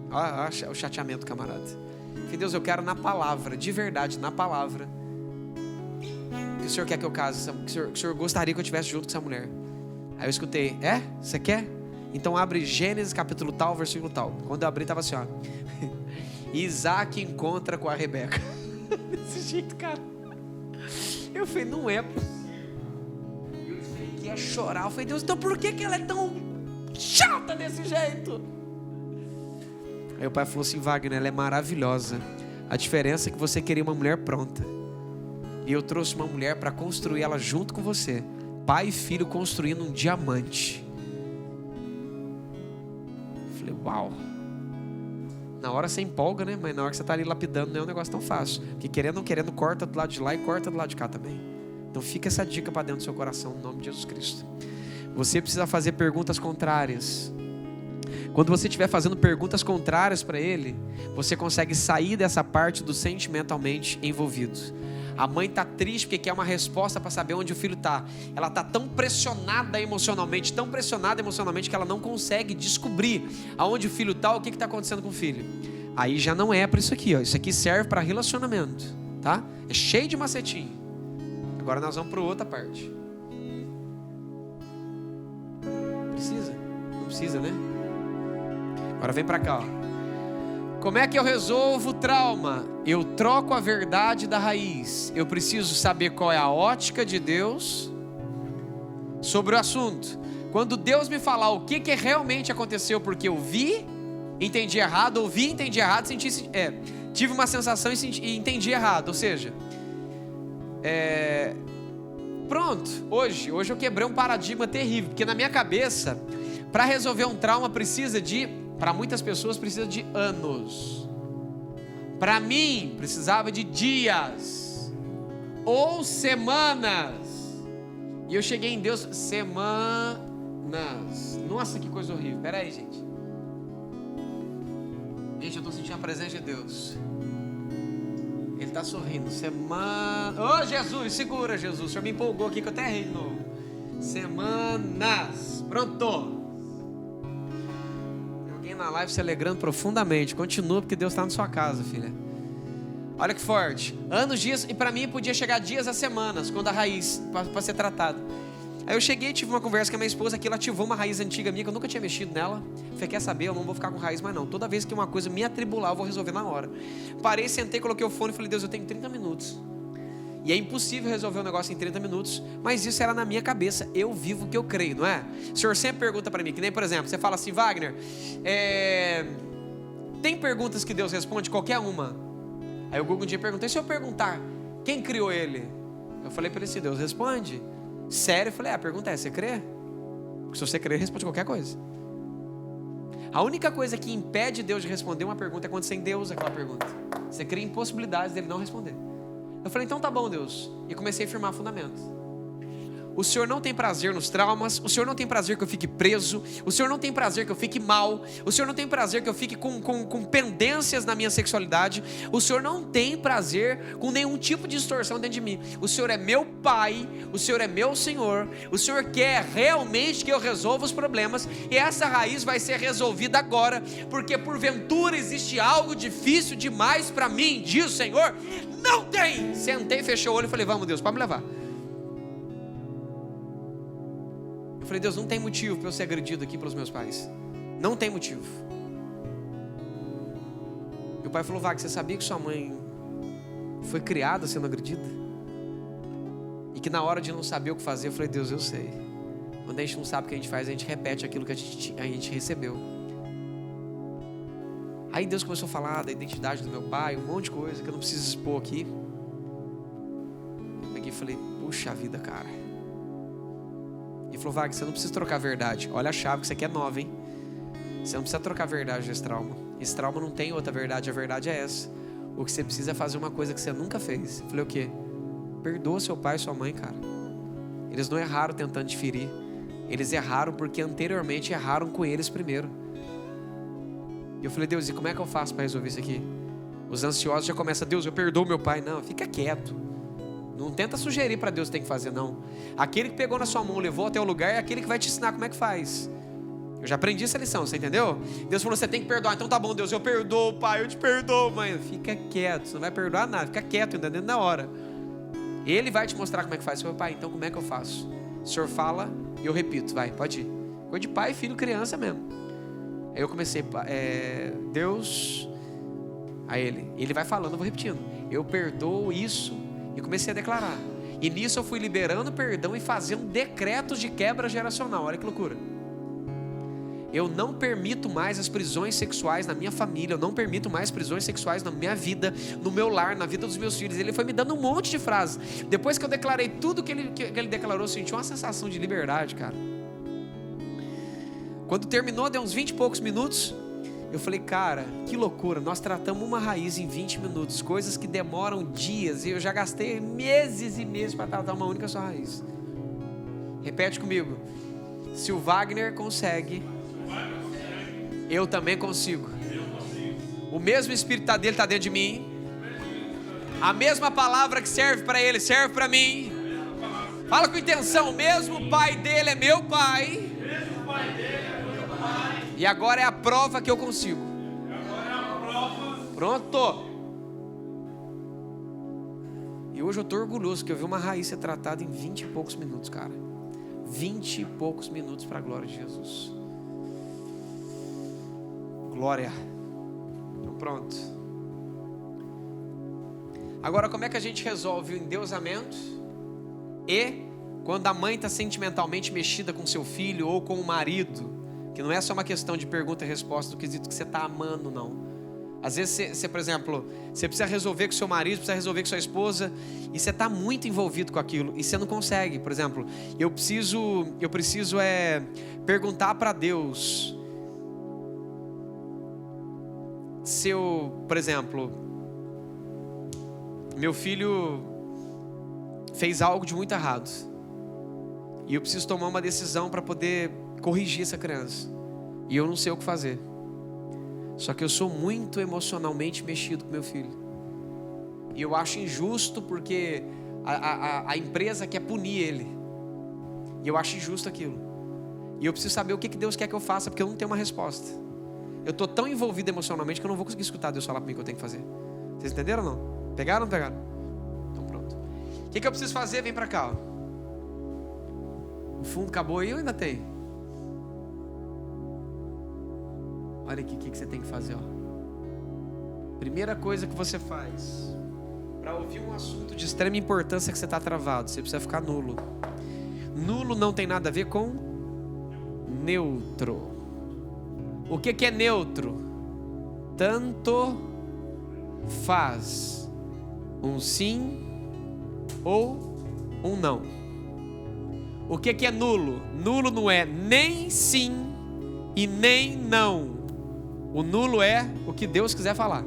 Speaker 1: Olha o chateamento, camarada. Eu falei, Deus, eu quero na palavra, de verdade, na palavra, que o Senhor quer que eu case, que o Senhor gostaria que eu estivesse junto com essa mulher. Aí eu escutei, você quer? Então abre Gênesis capítulo tal, versículo tal. Quando eu abri estava assim, ó. Isaac encontra com a Rebeca. Desse jeito, cara. Eu falei, não é possível. Eu falei que ia chorar. Eu falei, Deus, então por que ela é tão chata desse jeito? Aí o pai falou assim, Wagner, ela é maravilhosa. A diferença é que você queria uma mulher pronta. E eu trouxe uma mulher para construir ela junto com você. Pai e filho construindo um diamante. Falei, uau. Na hora você empolga, né? Mas na hora que você está ali lapidando, não é um negócio tão fácil. Porque querendo ou não querendo, corta do lado de lá e corta do lado de cá também. Então fica essa dica para dentro do seu coração, no nome de Jesus Cristo. Você precisa fazer perguntas contrárias. Quando você estiver fazendo perguntas contrárias para ele, você consegue sair dessa parte do sentimentalmente envolvido. A mãe está triste porque quer uma resposta para saber onde o filho está. Ela está tão pressionada emocionalmente, que ela não consegue descobrir aonde o filho está, o que está acontecendo com o filho. Aí já não é para isso aqui, ó. Isso aqui serve para relacionamento, tá? É cheio de macetinho. Agora nós vamos para outra parte. Precisa? Não precisa, né? Agora vem para cá, ó. Como é que eu resolvo o trauma? Eu troco a verdade da raiz. Eu preciso saber qual é a ótica de Deus sobre o assunto. Quando Deus me falar o que realmente aconteceu, porque eu vi, entendi errado, ouvi, entendi errado, tive uma sensação e entendi errado. Ou seja, pronto, hoje eu quebrei um paradigma terrível, porque na minha cabeça, para resolver um trauma para muitas pessoas precisa de anos. Para mim, precisava de dias ou semanas. E eu cheguei em Deus semanas. Nossa, que coisa horrível. Pera aí, gente. Gente, eu estou sentindo a presença de Deus. Ele está sorrindo. Ô, Jesus, segura, Jesus. O Senhor me empolgou aqui que eu até errei de novo. Semanas. Pronto. Na live se alegrando profundamente. Continua, porque Deus está na sua casa, filha. Olha que forte. Anos, dias, e para mim podia chegar dias a semanas, quando a raiz, para ser tratado. Aí eu cheguei e tive uma conversa com a minha esposa, que ela ativou uma raiz antiga minha, que eu nunca tinha mexido nela. Falei, quer saber, eu não vou ficar com raiz mais não. Toda vez que uma coisa me atribular, eu vou resolver na hora. Parei, sentei, coloquei o fone e falei, Deus, eu tenho 30 minutos. E é impossível resolver um negócio em 30 minutos, mas isso era na minha cabeça. Eu vivo o que eu creio, não é? O Senhor sempre pergunta para mim, que nem, por exemplo, você fala assim, Wagner, tem perguntas que Deus responde? Qualquer uma. Aí o Google um dia perguntou, e se eu perguntar, quem criou ele? Eu falei para ele assim, Deus responde. Sério? Eu falei, a pergunta é, você crê? Porque se você crer, ele responde qualquer coisa. A única coisa que impede Deus de responder uma pergunta é quando você endeusa aquela pergunta. Você cria impossibilidades dele não responder. Eu falei, então tá bom, Deus. E comecei a firmar fundamentos. O Senhor não tem prazer nos traumas. O Senhor não tem prazer que eu fique preso. O Senhor não tem prazer que eu fique mal. O Senhor não tem prazer que eu fique com pendências na minha sexualidade. O Senhor não tem prazer com nenhum tipo de distorção dentro de mim. O Senhor é meu Pai. O Senhor é meu Senhor. O Senhor quer realmente que eu resolva os problemas. E essa raiz vai ser resolvida agora. Porque porventura existe algo difícil demais para mim. Diz o Senhor. Não tem. Sentei, fechei o olho e falei, vamos Deus, pode me levar. Eu falei, Deus, não tem motivo para eu ser agredido aqui pelos meus pais. Não tem motivo. Meu pai falou, Wagner, você sabia que sua mãe foi criada sendo agredida? E que na hora de não saber o que fazer, eu falei, Deus, eu sei. Quando a gente não sabe o que a gente faz, a gente repete aquilo que a gente recebeu. Aí Deus começou a falar da identidade do meu pai, um monte de coisa que eu não preciso expor aqui. Eu peguei e falei, puxa vida, cara. Ele falou, Wagner, você não precisa trocar a verdade. Olha a chave que isso aqui é nova, hein? Você não precisa trocar a verdade desse trauma. Esse trauma não tem outra verdade, a verdade é essa. O que você precisa é fazer uma coisa que você nunca fez. Eu falei, o quê? Perdoa seu pai e sua mãe, cara. Eles não erraram tentando te ferir. Eles erraram porque anteriormente erraram com eles primeiro. E eu falei, Deus, e como é que eu faço para resolver isso aqui? Os ansiosos já começam, Deus, eu perdoo meu pai. Não, fica quieto. Não tenta sugerir para Deus o que tem que fazer, não. Aquele que pegou na sua mão, levou até o lugar, é aquele que vai te ensinar como é que faz. Eu já aprendi essa lição, você entendeu? Deus falou, você tem que perdoar. Então tá bom, Deus, eu perdoo, pai, eu te perdoo, mãe. Fica quieto, você não vai perdoar nada. Fica quieto, entendendo? Na hora. Ele vai te mostrar como é que faz. Seu pai, então como é que eu faço? O senhor fala e eu repito, vai, pode ir. Coisa de pai, filho, criança mesmo. Aí eu comecei, Deus... Aí ele vai falando, eu vou repetindo. Eu perdoo isso. E comecei a declarar. E nisso eu fui liberando perdão e fazendo decretos de quebra geracional. Olha que loucura. Eu não permito mais as prisões sexuais na minha família. Eu não permito mais prisões sexuais na minha vida, no meu lar, na vida dos meus filhos. Ele foi me dando um monte de frases. Depois que eu declarei tudo que ele declarou, eu senti uma sensação de liberdade, cara. Quando terminou, deu uns 20 e poucos minutos. Eu falei, cara, que loucura. Nós tratamos uma raiz em 20 minutos. Coisas que demoram dias. E eu já gastei meses e meses para tratar uma única só raiz. Repete comigo. Se o Wagner consegue, eu também consigo. O mesmo Espírito dele está dentro de mim. A mesma palavra que serve para ele serve para mim. Fala com intenção. O mesmo pai dele é meu pai. E agora é a prova que eu consigo. Pronto. E hoje eu estou orgulhoso que eu vi uma raiz ser tratada em 20 e poucos minutos, cara. 20 e poucos minutos para a glória de Jesus. Glória. Então pronto. Agora como é que a gente resolve o endeusamento? E quando a mãe está sentimentalmente mexida com seu filho ou com o marido, que não é só uma questão de pergunta e resposta do quesito que você está amando, não. Às vezes você, por exemplo, você precisa resolver com seu marido, precisa resolver com sua esposa, e você está muito envolvido com aquilo, e você não consegue. Por exemplo, eu preciso perguntar para Deus se eu, por exemplo, meu filho fez algo de muito errado, e eu preciso tomar uma decisão para poder corrigir essa criança, e eu não sei o que fazer. Só que eu sou muito emocionalmente mexido com meu filho, e eu acho injusto porque a empresa quer punir ele, e eu acho injusto aquilo, e eu preciso saber o que Deus quer que eu faça, porque eu não tenho uma resposta. Eu estou tão envolvido emocionalmente que eu não vou conseguir escutar Deus falar para mim o que eu tenho que fazer. Vocês entenderam ou não? Pegaram ou não pegaram? Então pronto. O que eu preciso fazer? Vem para cá, ó. O fundo acabou aí ou ainda tem? Olha aqui o que você tem que fazer, ó. Primeira coisa que você faz para ouvir um assunto de extrema importância que você está travado, você precisa ficar nulo. Nulo não tem nada a ver com neutro. O que é neutro? Tanto faz um sim ou um não. O que é nulo? Nulo não é nem sim e nem não. O nulo é o que Deus quiser falar.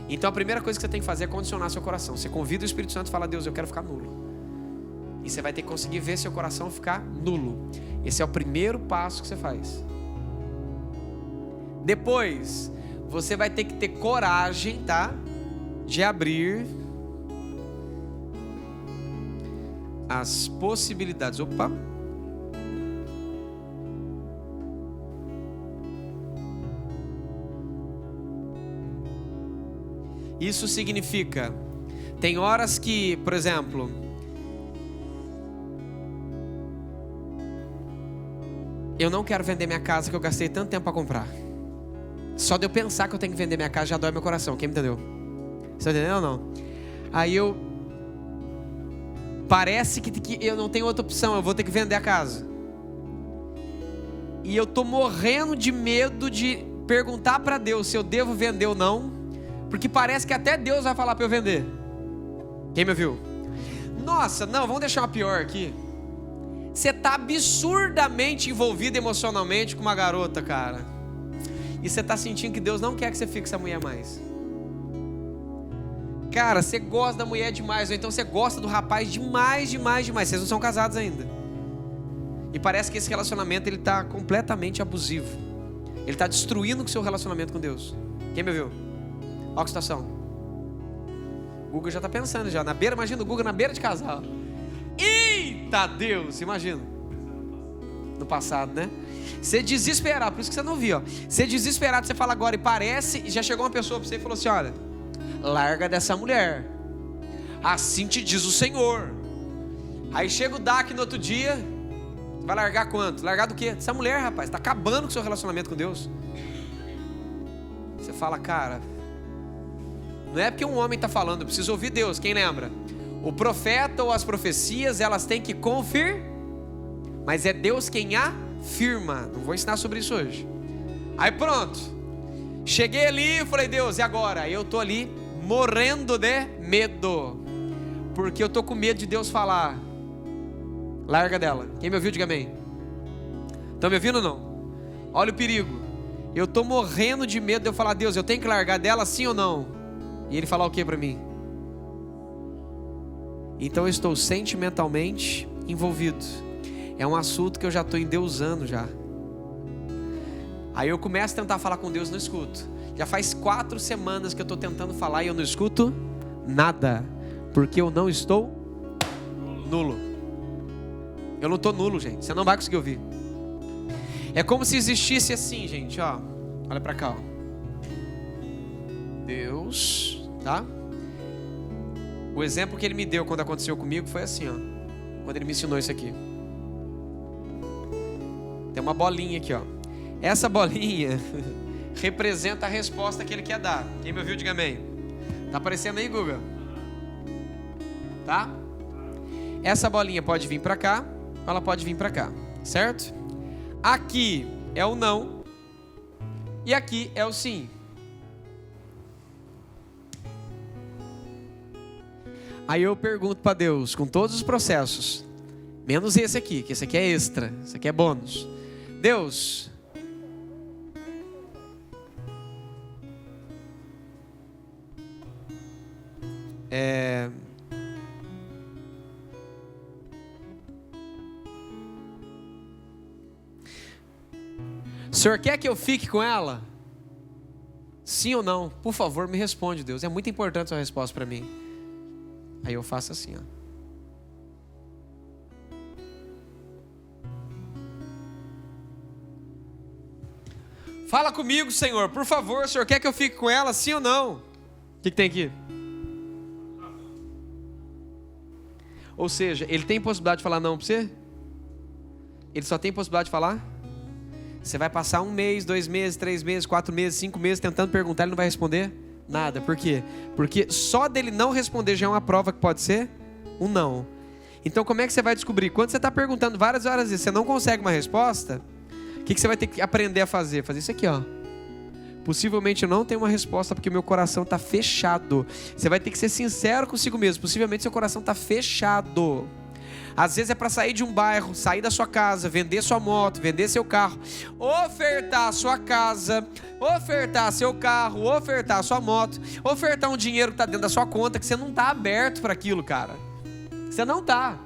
Speaker 1: Então a primeira coisa que você tem que fazer é condicionar seu coração. Você convida o Espírito Santo e fala, Deus, eu quero ficar nulo. E você vai ter que conseguir ver seu coração ficar nulo. Esse é o primeiro passo que você faz. Depois, você vai ter que ter coragem, tá? De abrir as possibilidades. Opa! Isso significa, tem horas que, por exemplo, eu não quero vender minha casa que eu gastei tanto tempo para comprar. Só de eu pensar que eu tenho que vender minha casa já dói meu coração. Quem me entendeu? Você entendeu ou não? Aí parece que eu não tenho outra opção, eu vou ter que vender a casa. E eu tô morrendo de medo de perguntar para Deus se eu devo vender ou não, porque parece que até Deus vai falar para eu vender. Quem me ouviu? Nossa, não, vamos deixar uma pior aqui. Você tá absurdamente envolvido emocionalmente com uma garota, cara. e você está sentindo que Deus não quer que você fique com essa mulher mais. Cara, você gosta da mulher demais, ou então você gosta do rapaz demais. Vocês não são casados ainda. E parece que esse relacionamento ele está completamente abusivo. Ele está destruindo o seu relacionamento com Deus. Quem me ouviu? Olha a situação. O Guga já está pensando já. Na beira, imagina o Guga na beira de casal. Eita Deus, imagina. No passado, né? Você desesperado, por isso que você não viu, ó. Você desesperado, você fala agora e parece, e já chegou uma pessoa para você e falou assim: olha, larga dessa mulher, assim te diz o Senhor. Aí chega o DAC no outro dia, vai largar quanto? Largar do quê? Dessa mulher, rapaz, está acabando com o seu relacionamento com Deus. Você fala, cara, não é porque um homem está falando, eu preciso ouvir Deus. Quem lembra? O profeta ou as profecias, elas têm que confirmar, mas é Deus quem afirma. Não vou ensinar sobre isso hoje. Aí pronto, cheguei ali e falei: Deus, e agora? Aí eu tô ali morrendo de medo, porque eu tô com medo de Deus falar: larga dela. Quem me ouviu, diga amém. Estão me ouvindo ou não? Olha o perigo. Eu tô morrendo de medo de eu falar: Deus, eu tenho que largar dela sim ou não? E ele falar o que para mim? Então eu estou sentimentalmente envolvido. É um assunto que eu já estou endeusando já. Aí eu começo a tentar falar com Deus, não escuto. Já faz 4 semanas que eu estou tentando falar e eu não escuto nada, porque eu não estou nulo. Eu não estou nulo, gente. Você não vai conseguir ouvir. É como se existisse assim, gente, ó. Olha para cá, ó. Deus, tá? O exemplo que ele me deu quando aconteceu comigo foi assim, ó. Quando ele me ensinou isso aqui. Tem uma bolinha aqui, ó. Essa bolinha representa a resposta que ele quer dar. Quem me ouviu, diga amém. Tá aparecendo aí, Guga? Tá? Essa bolinha pode vir para cá, ou ela pode vir para cá, certo? Aqui é o não e aqui é o sim. Aí eu pergunto para Deus, com todos os processos, menos esse aqui, que esse aqui é extra, esse aqui é bônus. Deus, o Senhor quer que eu fique com ela? Sim ou não? Por favor, me responde, Deus. É muito importante a sua resposta para mim. Aí eu faço assim, ó. Fala comigo, Senhor, por favor. O Senhor quer que eu fique com ela, sim ou não? O que tem aqui? Ou seja, ele tem possibilidade de falar não para você? Ele só tem possibilidade de falar? Você vai passar 1 mês, 2 meses, 3 meses, 4 meses, 5 meses tentando perguntar, ele não vai responder nada. Por quê? Porque só dele não responder já é uma prova que pode ser um não. Então como é que você vai descobrir? Quando você está perguntando várias horas e você não consegue uma resposta, o que você vai ter que aprender a fazer? Fazer isso aqui, ó. Possivelmente eu não tenho uma resposta porque o meu coração está fechado. Você vai ter que ser sincero consigo mesmo. Possivelmente seu coração está fechado. Às vezes é para sair de um bairro, sair da sua casa, vender sua moto, vender seu carro, ofertar sua casa, ofertar seu carro, ofertar sua moto, ofertar um dinheiro que está dentro da sua conta, que você não está aberto para aquilo, cara. Você não está.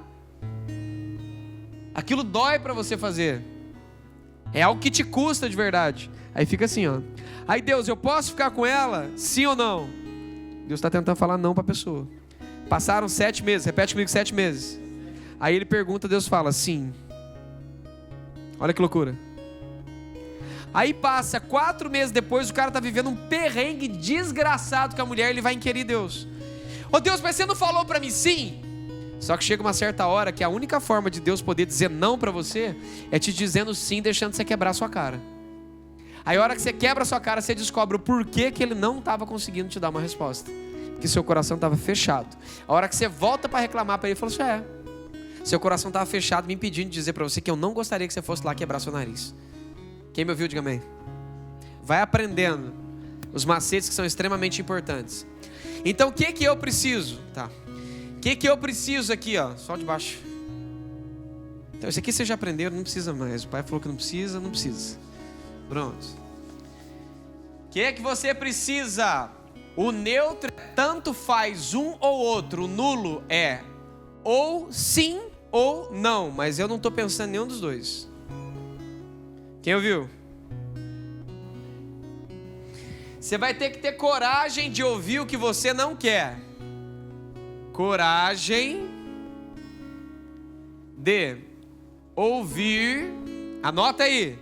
Speaker 1: Aquilo dói para você fazer. É algo que te custa de verdade. Aí fica assim, ó. Aí Deus, eu posso ficar com ela? Sim ou não? Deus está tentando falar não para a pessoa. Passaram 7 meses, repete comigo, 7 meses. Aí ele pergunta, Deus fala, sim. Olha que loucura. Aí passa 4 meses depois, o cara está vivendo um perrengue desgraçado com a mulher, ele vai inquirir Deus. Ô Deus, mas você não falou para mim sim? Só que chega uma certa hora que a única forma de Deus poder dizer não para você é te dizendo sim, deixando você quebrar a sua cara. Aí a hora que você quebra a sua cara, você descobre o porquê que ele não estava conseguindo te dar uma resposta. Porque seu coração estava fechado. A hora que você volta para reclamar para ele, ele falou assim, seu coração estava fechado, me impedindo de dizer para você que eu não gostaria que você fosse lá quebrar seu nariz. Quem me ouviu, diga amém. Vai aprendendo os macetes que são extremamente importantes. Então o que eu preciso? Tá. O que eu preciso aqui, ó? Só de baixo. Então isso aqui você já aprendeu, não precisa mais. O pai falou que não precisa, não precisa. Pronto. que é que você precisa? O neutro tanto faz um ou outro. O nulo é ou sim ou não. Mas eu não estou pensando em nenhum dos dois. Quem ouviu? Você vai ter que ter coragem de ouvir o que você não quer. Coragem de ouvir. Anota aí.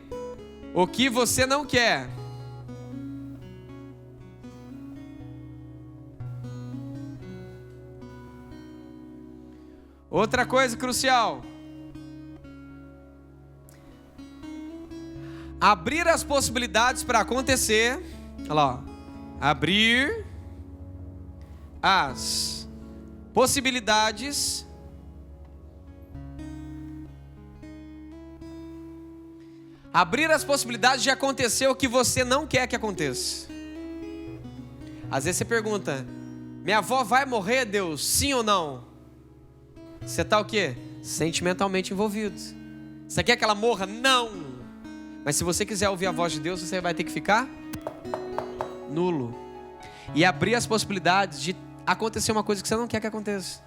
Speaker 1: O que você não quer. Outra coisa crucial. Abrir as possibilidades para acontecer. Olha lá. Abrir as possibilidades de acontecer o que você não quer que aconteça. Às vezes você pergunta: minha avó vai morrer, Deus? Sim ou não? Você está o quê? Sentimentalmente envolvido. Você quer que ela morra? Não. Mas se você quiser ouvir a voz de Deus, você vai ter que ficar nulo. E abrir as possibilidades de acontecer uma coisa que você não quer que aconteça.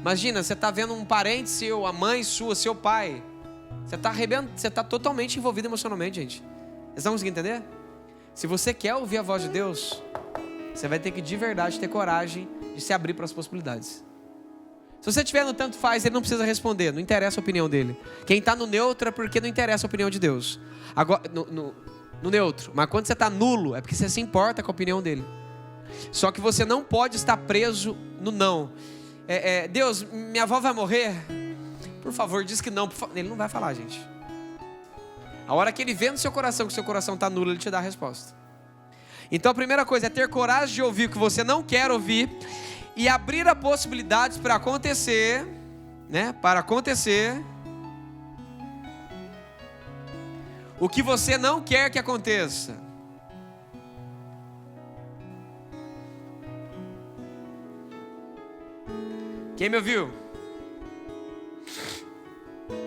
Speaker 1: Imagina, você está vendo um parente seu, a mãe sua, seu pai. Você está totalmente envolvido emocionalmente, gente. Vocês estão conseguindo entender? Se você quer ouvir a voz de Deus, você vai ter que de verdade ter coragem de se abrir para as possibilidades. Se você estiver no tanto faz, ele não precisa responder, não interessa a opinião dele. Quem está no neutro é porque não interessa a opinião de Deus. Agora, no neutro. Mas quando você está nulo, é porque você se importa com a opinião dele. Só que você não pode estar preso no não. Deus, minha avó vai morrer? Por favor, diz que não. Ele não vai falar, gente. A hora que ele vê no seu coração que o seu coração está nulo, ele te dá a resposta. Então a primeira coisa é ter coragem de ouvir o que você não quer ouvir. E abrir as possibilidades para acontecer, né? Para acontecer o que você não quer que aconteça. Quem me ouviu?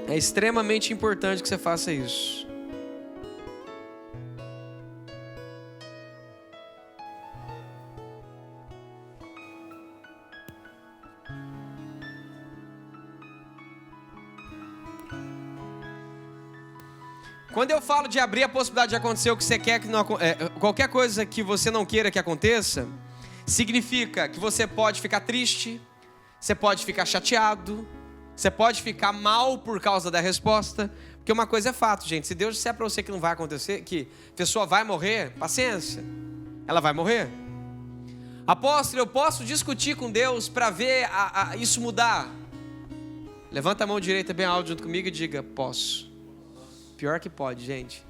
Speaker 1: É extremamente importante que você faça isso. Quando eu falo de abrir a possibilidade de acontecer o que você quer que não qualquer coisa que você não queira que aconteça, significa que você pode ficar triste, você pode ficar chateado, você pode ficar mal por causa da resposta, porque uma coisa é fato, gente, se Deus disser para você que não vai acontecer, que a pessoa vai morrer, paciência, ela vai morrer. Apóstolo, eu posso discutir com Deus para ver isso mudar? Levanta a mão direita bem alto junto comigo e diga: posso. Pior que pode, gente.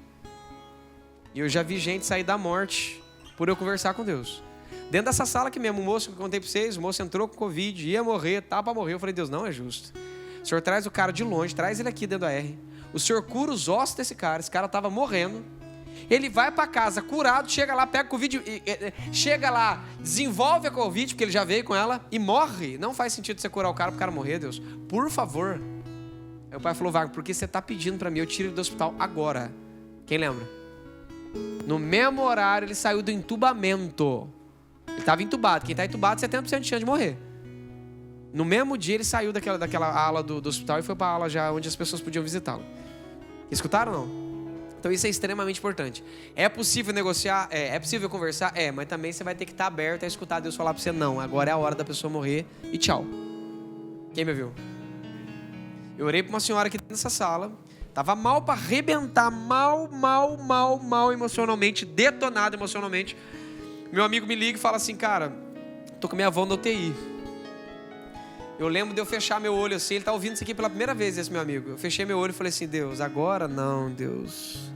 Speaker 1: E eu já vi gente sair da morte por eu conversar com Deus. Dentro dessa sala aqui mesmo, o moço que eu contei para vocês, o moço entrou com Covid, ia morrer, estava para morrer. Eu falei: Deus, não é justo. O Senhor traz o cara de longe, traz ele aqui dentro da R. O Senhor cura os ossos desse cara, esse cara estava morrendo. Ele vai para casa curado, chega lá, pega Covid, chega lá, desenvolve a Covid, porque ele já veio com ela, e morre. Não faz sentido você curar o cara para o cara morrer, Deus. Por favor. Aí o pai falou: Wagner, por que você está pedindo para mim? Eu tiro ele do hospital agora. Quem lembra? No mesmo horário ele saiu do entubamento. Ele estava entubado. Quem está entubado, 70% de chance de morrer. No mesmo dia ele saiu daquela ala do hospital e foi para a ala já onde as pessoas podiam visitá-lo. Escutaram ou não? Então isso é extremamente importante. É possível negociar? É possível conversar? Mas também você vai ter que estar aberto a escutar Deus falar para você: não, agora é a hora da pessoa morrer e tchau. Quem me viu? Eu orei para uma senhora aqui nessa sala, estava mal para arrebentar, mal emocionalmente, detonado emocionalmente. Meu amigo me liga e fala assim: cara, tô com minha avó no UTI. Eu lembro de eu fechar meu olho assim, ele está ouvindo isso aqui pela primeira vez, esse meu amigo. Eu fechei meu olho e falei assim: Deus, agora não, Deus.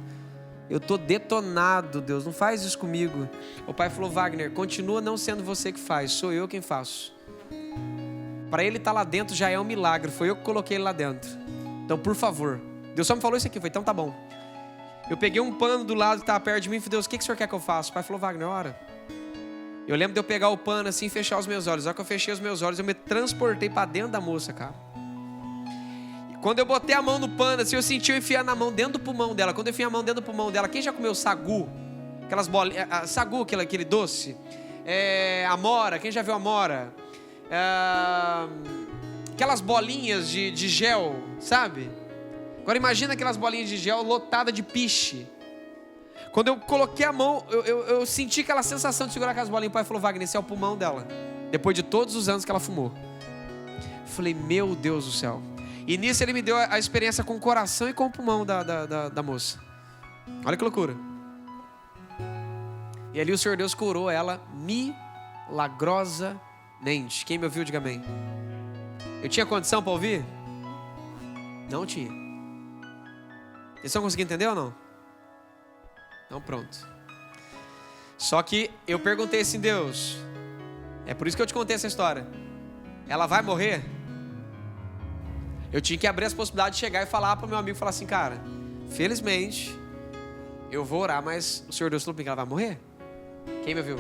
Speaker 1: Eu tô detonado, Deus, não faz isso comigo. O pai falou: Wagner, continua não sendo você que faz, sou eu quem faço. Para ele estar lá dentro já é um milagre, foi eu que coloquei ele lá dentro. Então, por favor, Deus só me falou isso aqui, foi: então tá bom. Eu peguei um pano do lado que estava perto de mim e falei: Deus, o que o senhor quer que eu faça? O pai falou: Wagner, ora. Eu lembro de eu pegar o pano assim e fechar os meus olhos. Na hora que eu fechei os meus olhos, eu me transportei para dentro da moça, cara. E quando eu botei a mão no pano assim, eu senti eu enfiar na mão dentro do pulmão dela. Quando eu enfiei a mão dentro do pulmão dela, quem já comeu sagu? aquelas bolinhas, sagu, aquele doce, amora, quem já viu amora? Aquelas bolinhas de gel, sabe? Agora imagina aquelas bolinhas de gel lotadas de piche. Quando eu coloquei a mão, eu senti aquela sensação de segurar aquelas bolinhas. O pai falou: Wagner, esse é o pulmão dela, depois de todos os anos que ela fumou. Eu falei: meu Deus do céu. E nisso ele me deu a experiência com o coração e com o pulmão da moça. Olha que loucura. E ali o Senhor Deus curou ela milagrosamente. Quem me ouviu, diga amém. Eu tinha condição para ouvir? Não tinha. Vocês estão conseguindo entender ou não? Então pronto. Só que eu perguntei assim: Deus, é por isso que eu te contei essa história, ela vai morrer? Eu tinha que abrir as possibilidades de chegar e falar para o meu amigo, falar assim: cara, felizmente eu vou orar, mas o Senhor Deus falou para mim que ela vai morrer. Quem me ouviu?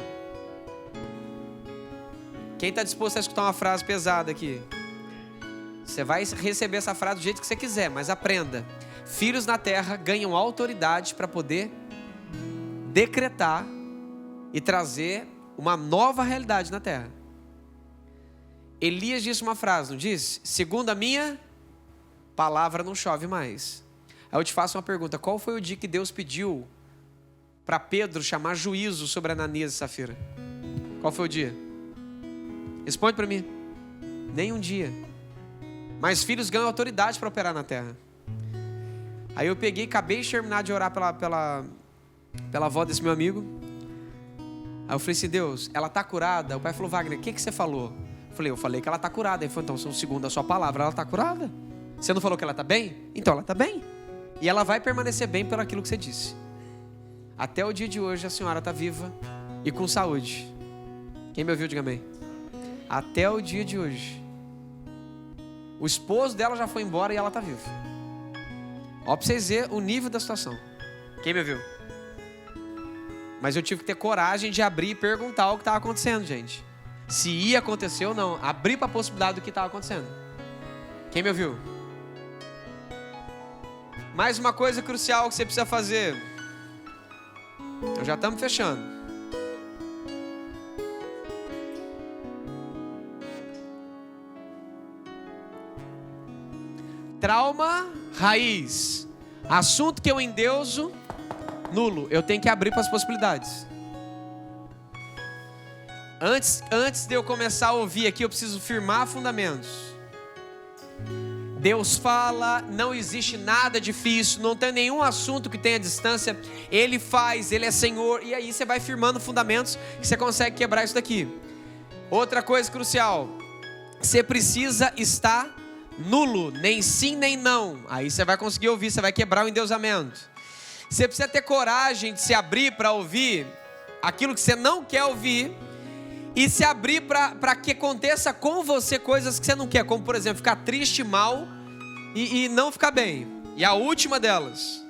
Speaker 1: Quem está disposto a escutar uma frase pesada aqui? Você vai receber essa frase do jeito que você quiser, mas aprenda: filhos na terra ganham autoridade para poder decretar e trazer uma nova realidade na terra. Elias disse uma frase, não disse? Segundo a minha palavra não chove mais. Aí eu te faço uma pergunta: qual foi o dia que Deus pediu para Pedro chamar juízo sobre Ananias e Safira? Qual foi o dia? Responde para mim. Nem um dia. Mas filhos ganham autoridade para operar na terra. Aí eu peguei, acabei de terminar de orar pela avó desse meu amigo. Aí eu falei assim: Deus, ela está curada? O pai falou: Wagner, o que você falou? Eu falei que ela está curada. Ele falou: então, segundo a sua palavra, ela está curada. Você não falou que ela está bem? Então ela está bem. E ela vai permanecer bem pelo aquilo que você disse. Até o dia de hoje a senhora está viva e com saúde. Quem me ouviu, diga amém. Até o dia de hoje. O esposo dela já foi embora e ela está viva. Ó, para vocês verem o nível da situação. Quem me ouviu? Mas eu tive que ter coragem de abrir e perguntar o que estava acontecendo, gente. Se ia acontecer ou não. Abrir para a possibilidade do que estava acontecendo. Quem me ouviu? Mais uma coisa crucial que você precisa fazer. Nós já estamos fechando. Trauma, raiz. Assunto que eu endeuso, nulo. Eu tenho que abrir para as possibilidades. Antes de eu começar a ouvir aqui, eu preciso firmar fundamentos. Deus fala, não existe nada difícil, não tem nenhum assunto que tenha distância. Ele faz, Ele é Senhor. E aí você vai firmando fundamentos que você consegue quebrar isso daqui. Outra coisa crucial: você precisa estar nulo, nem sim nem não. Aí você vai conseguir ouvir, você vai quebrar o endeusamento. Você precisa ter coragem de se abrir para ouvir aquilo que você não quer ouvir, e se abrir para que aconteça com você coisas que você não quer, como por exemplo, ficar triste, mal e não ficar bem. E a última delas: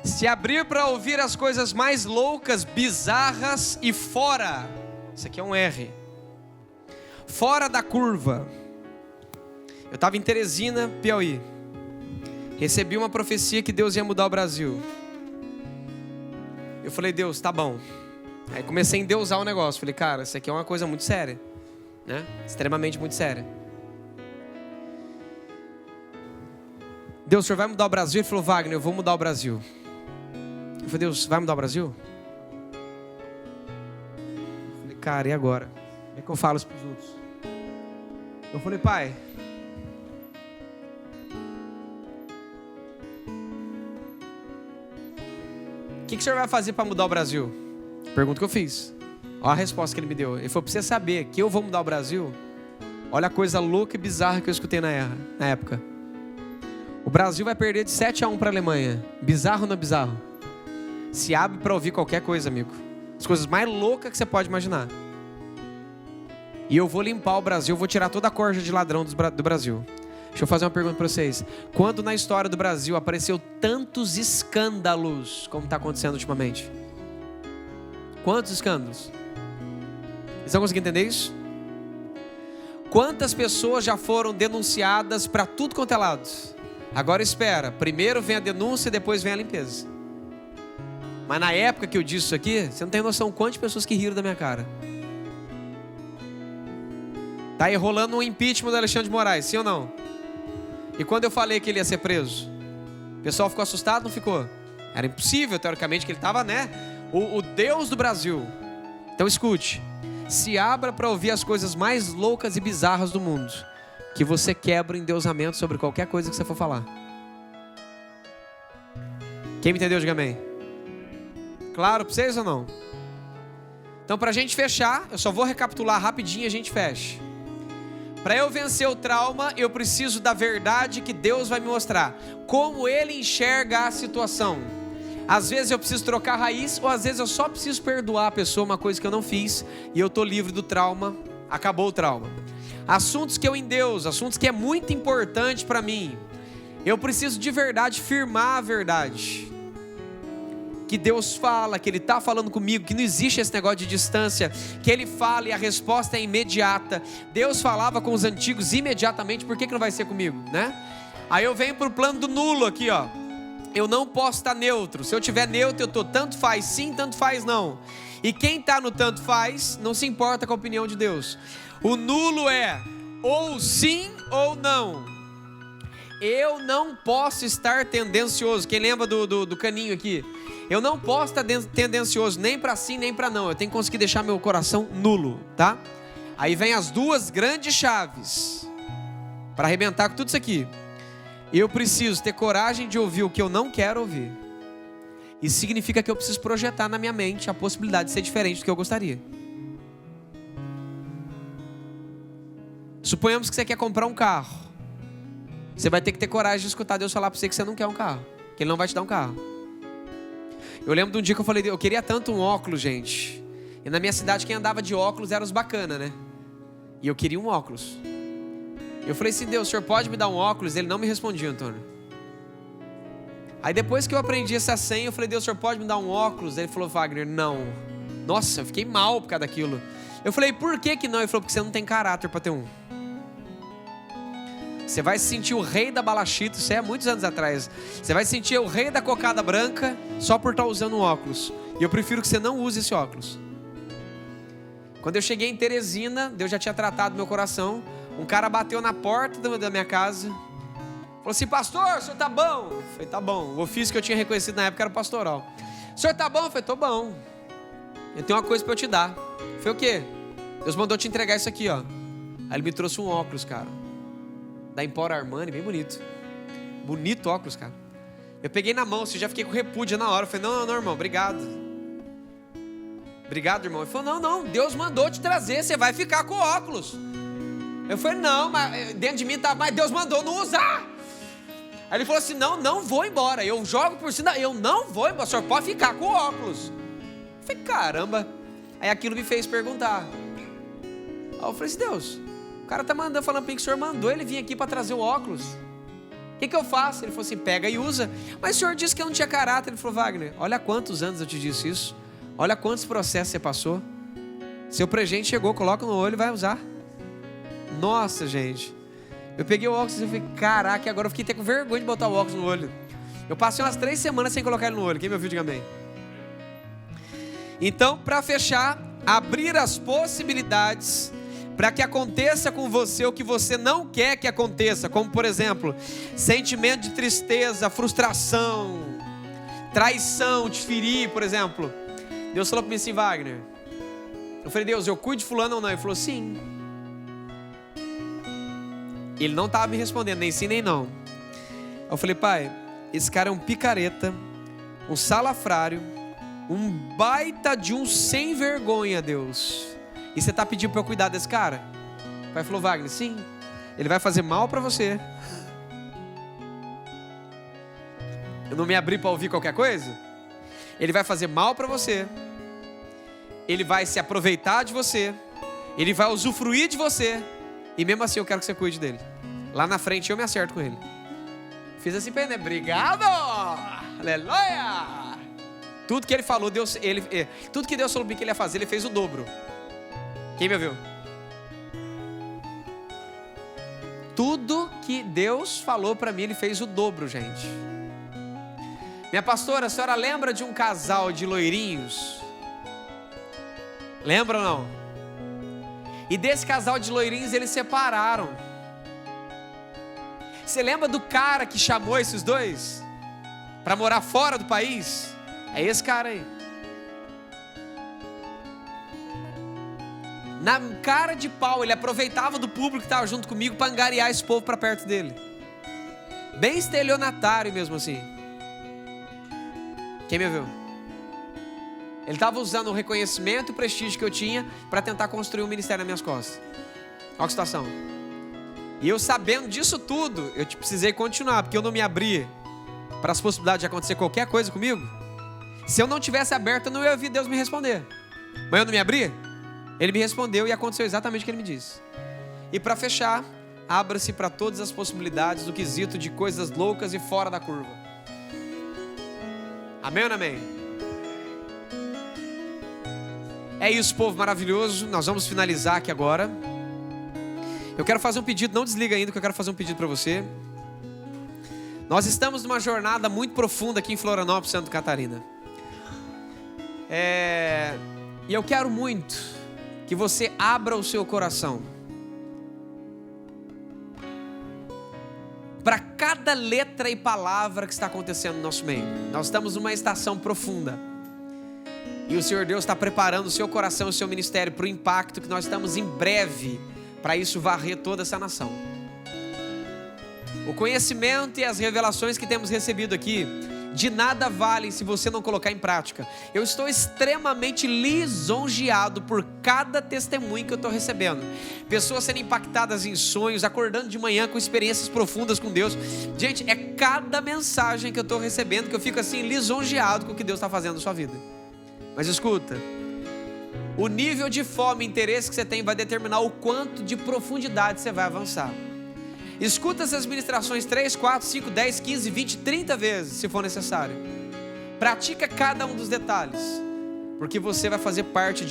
Speaker 1: se abrir para ouvir as coisas mais loucas, bizarras e fora. Isso aqui é um R. Fora da curva. Eu estava em Teresina, Piauí. Recebi uma profecia que Deus ia mudar o Brasil. Eu falei: Deus, tá bom. Aí comecei a endeusar o negócio. Falei: cara, isso aqui é uma coisa muito séria, né? Extremamente muito séria. Deus, o Senhor vai mudar o Brasil? Ele falou: Wagner, eu vou mudar o Brasil. Eu falei: Deus, vai mudar o Brasil? Eu falei: cara, e agora? Como é que eu falo isso para os outros? Eu falei: pai, o que o Senhor vai fazer para mudar o Brasil? Pergunta que eu fiz. Olha a resposta que ele me deu. Ele falou, pra você saber que eu vou mudar o Brasil, olha a coisa louca e bizarra que eu escutei na época. O Brasil vai perder de 7-1 para a Alemanha. Bizarro ou não é bizarro? Se abre para ouvir qualquer coisa, amigo. As coisas mais loucas que você pode imaginar. E eu vou limpar o Brasil, vou tirar toda a corja de ladrão do Brasil. Deixa eu fazer uma pergunta para vocês. Quando na história do Brasil apareceu tantos escândalos como está acontecendo ultimamente? Quantos escândalos? Vocês estão conseguindo entender isso? Quantas pessoas já foram denunciadas para tudo quanto é lado? Agora espera, primeiro vem a denúncia e depois vem a limpeza. Mas na época que eu disse isso aqui, você não tem noção quantas pessoas que riram da minha cara. Tá aí rolando um impeachment do Alexandre de Moraes, sim ou não? E quando eu falei que ele ia ser preso, o pessoal ficou assustado, não ficou? Era impossível, teoricamente, que ele estava, né? O Deus do Brasil. Então escute, se abra para ouvir as coisas mais loucas e bizarras do mundo, que você quebra o endeusamento sobre qualquer coisa que você for falar. Quem me entendeu, diga amém. Claro para vocês ou não? Então, para a gente fechar, eu só vou recapitular rapidinho e a gente fecha. Para eu vencer o trauma, eu preciso da verdade que Deus vai me mostrar. Como Ele enxerga a situação. Às vezes eu preciso trocar raiz, ou às vezes eu só preciso perdoar a pessoa, uma coisa que eu não fiz, e eu estou livre do trauma, acabou o trauma. Assuntos que eu endeuso, assuntos que é muito importante para mim. Eu preciso de verdade firmar a verdade. Que Deus fala, que Ele está falando comigo, que não existe esse negócio de distância, que Ele fala e a resposta é imediata. Deus falava com os antigos imediatamente, por que não vai ser comigo, né? Aí eu venho para o plano do nulo aqui, ó. Eu não posso estar neutro. Se eu tiver neutro, eu estou tanto faz sim, tanto faz não. E quem está no tanto faz, não se importa com a opinião de Deus. O nulo é ou sim ou não. Eu não posso estar tendencioso. Quem lembra do caninho aqui? Eu não posso estar tendencioso nem para sim nem para não. Eu tenho que conseguir deixar meu coração nulo, tá? Aí vem as duas grandes chaves para arrebentar com tudo isso aqui. Eu preciso ter coragem de ouvir o que eu não quero ouvir. Isso significa que eu preciso projetar na minha mente a possibilidade de ser diferente do que eu gostaria. Suponhamos que você quer comprar um carro. Você vai ter que ter coragem de escutar Deus falar para você que você não quer um carro, que Ele não vai te dar um carro. Eu lembro de um dia que eu falei, eu queria tanto um óculos, gente. E na minha cidade quem andava de óculos eram os bacana, né? E eu queria um óculos. Eu falei assim, Deus, o Senhor pode me dar um óculos? Ele não me respondia, Antônio. Aí depois que eu aprendi essa senha, eu falei, Deus, o Senhor pode me dar um óculos? Ele falou, Wagner, não. Nossa, eu fiquei mal por causa daquilo. Eu falei, por que não? Ele falou, porque você não tem caráter para ter um. Você vai se sentir o rei da balachita, isso é muitos anos atrás. Você vai se sentir o rei da cocada branca só por estar usando um óculos. E eu prefiro que você não use esse óculos. Quando eu cheguei em Teresina, Deus já tinha tratado meu coração. Um cara bateu na porta da minha casa. Falou assim, pastor, o senhor tá bom? Eu falei, tá bom. O ofício que eu tinha reconhecido na época era pastoral. O senhor tá bom? Eu falei, tô bom. Eu tenho uma coisa para eu te dar. Eu falei, o quê? Deus mandou te entregar isso aqui, ó. Aí ele me trouxe um óculos, cara. Da Emporio Armani, bem bonito. Bonito óculos, cara. Eu peguei na mão, já fiquei com repúdio na hora. Eu falei, não, irmão, obrigado. Obrigado, irmão. Ele falou, não, Deus mandou te trazer, você vai ficar com o óculos. Eu falei, não, mas dentro de mim tá, mas Deus mandou não usar. Aí ele falou assim, não vou embora. Eu jogo por cima, eu não vou embora, o senhor pode ficar com o óculos. Eu falei, caramba. Aí aquilo me fez perguntar. Aí eu falei assim, Deus, o cara tá mandando, falando para mim que o senhor mandou ele vir aqui para trazer o óculos. O que eu faço? Ele falou assim, pega e usa. Mas o senhor disse que eu não tinha caráter. Ele falou, Wagner, olha quantos anos eu te disse isso. Olha quantos processos você passou. Seu presente chegou, coloca no olho e vai usar. Nossa, gente. Eu peguei o óculos e falei, caraca, agora eu fiquei até com vergonha de botar o óculos no olho. Eu passei umas 3 semanas sem colocar ele no olho. Quem me ouviu, diga amém. Então, para fechar, abrir as possibilidades para que aconteça com você o que você não quer que aconteça. Como, por exemplo, sentimento de tristeza, frustração, traição, te ferir, por exemplo. Deus falou para mim assim, Wagner. Eu falei, Deus, eu cuido de fulano ou não? Ele falou, sim. Ele não estava me respondendo, nem sim nem não. Eu falei, pai, esse cara é um picareta, um salafrário, Um baita de um sem vergonha, Deus. E você está pedindo para eu cuidar desse cara? O pai falou: Wagner, sim. Ele vai fazer mal para você. Eu não me abri para ouvir qualquer coisa? Ele vai fazer mal para você. Ele vai se aproveitar de você. Ele vai usufruir de você. E mesmo assim eu quero que você cuide dele. Lá na frente eu me acerto com ele. Fiz assim para ele, né? Obrigado! Aleluia! Tudo que ele falou, tudo que Deus falou que ele ia fazer, ele fez o dobro. Quem me ouviu? Tudo que Deus falou para mim, ele fez o dobro, gente. Minha pastora, a senhora lembra de um casal de loirinhos? Lembra ou não? E desse casal de loirinhos, eles separaram. Você lembra do cara que chamou esses dois para morar fora do país? É esse cara aí. Na cara de pau, ele aproveitava do público que estava junto comigo para angariar esse povo para perto dele. Bem estelionatário mesmo assim. Quem me viu? Ele estava usando o reconhecimento e o prestígio que eu tinha para tentar construir um ministério nas minhas costas. Olha a situação. E eu sabendo disso tudo, eu precisei continuar, porque eu não me abri para as possibilidades de acontecer qualquer coisa comigo. Se eu não tivesse aberto, eu não ia ouvir Deus me responder. Mas eu não me abri? Ele me respondeu e aconteceu exatamente o que ele me disse. E para fechar, abra-se para todas as possibilidades do quesito de coisas loucas e fora da curva. Amém ou não amém? É isso, povo maravilhoso. Nós vamos finalizar aqui agora. Eu quero fazer um pedido, não desliga ainda que eu quero fazer um pedido para você. Nós estamos numa jornada muito profunda aqui em Florianópolis, Santa Catarina. E eu quero muito que você abra o seu coração para cada letra e palavra que está acontecendo no nosso meio. Nós estamos numa estação profunda e o Senhor Deus está preparando o seu coração e o seu ministério para o impacto que nós estamos em breve, para isso varrer toda essa nação. O conhecimento e as revelações que temos recebido aqui de nada valem se você não colocar em prática. Eu estou extremamente lisonjeado por cada testemunho que eu estou recebendo. Pessoas sendo impactadas em sonhos, acordando de manhã com experiências profundas com Deus. Gente, é cada mensagem que eu estou recebendo que eu fico assim lisonjeado com o que Deus está fazendo na sua vida. Mas escuta, o nível de fome e interesse que você tem vai determinar o quanto de profundidade você vai avançar. Escuta essas ministrações 3, 4, 5, 10, 15, 20, 30 vezes, se for necessário. Pratica cada um dos detalhes, porque você vai fazer parte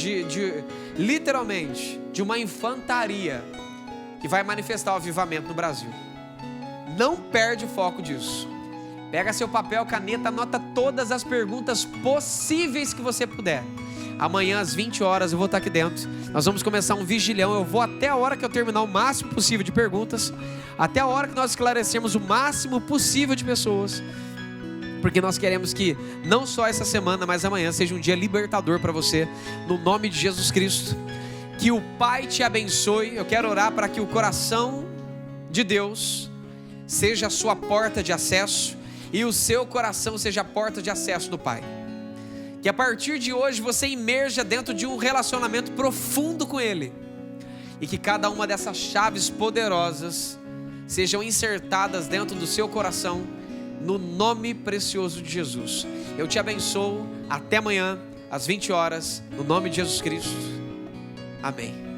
Speaker 1: literalmente, de uma infantaria que vai manifestar o avivamento no Brasil. Não perde o foco disso. Pega seu papel, caneta, anota todas as perguntas possíveis que você puder. Amanhã às 20 horas eu vou estar aqui dentro. Nós vamos começar um vigilhão. Eu vou até a hora que eu terminar o máximo possível de perguntas, até a hora que nós esclarecemos o máximo possível de pessoas, porque nós queremos que não só essa semana, mas amanhã seja um dia libertador para você, no nome de Jesus Cristo. Que o Pai te abençoe. Eu quero orar para que o coração de Deus seja a sua porta de acesso e o seu coração seja a porta de acesso do Pai. Que a partir de hoje você imerja dentro de um relacionamento profundo com Ele. E que cada uma dessas chaves poderosas sejam insertadas dentro do seu coração, no nome precioso de Jesus. Eu te abençoo. Até amanhã, às 20 horas, no nome de Jesus Cristo. Amém.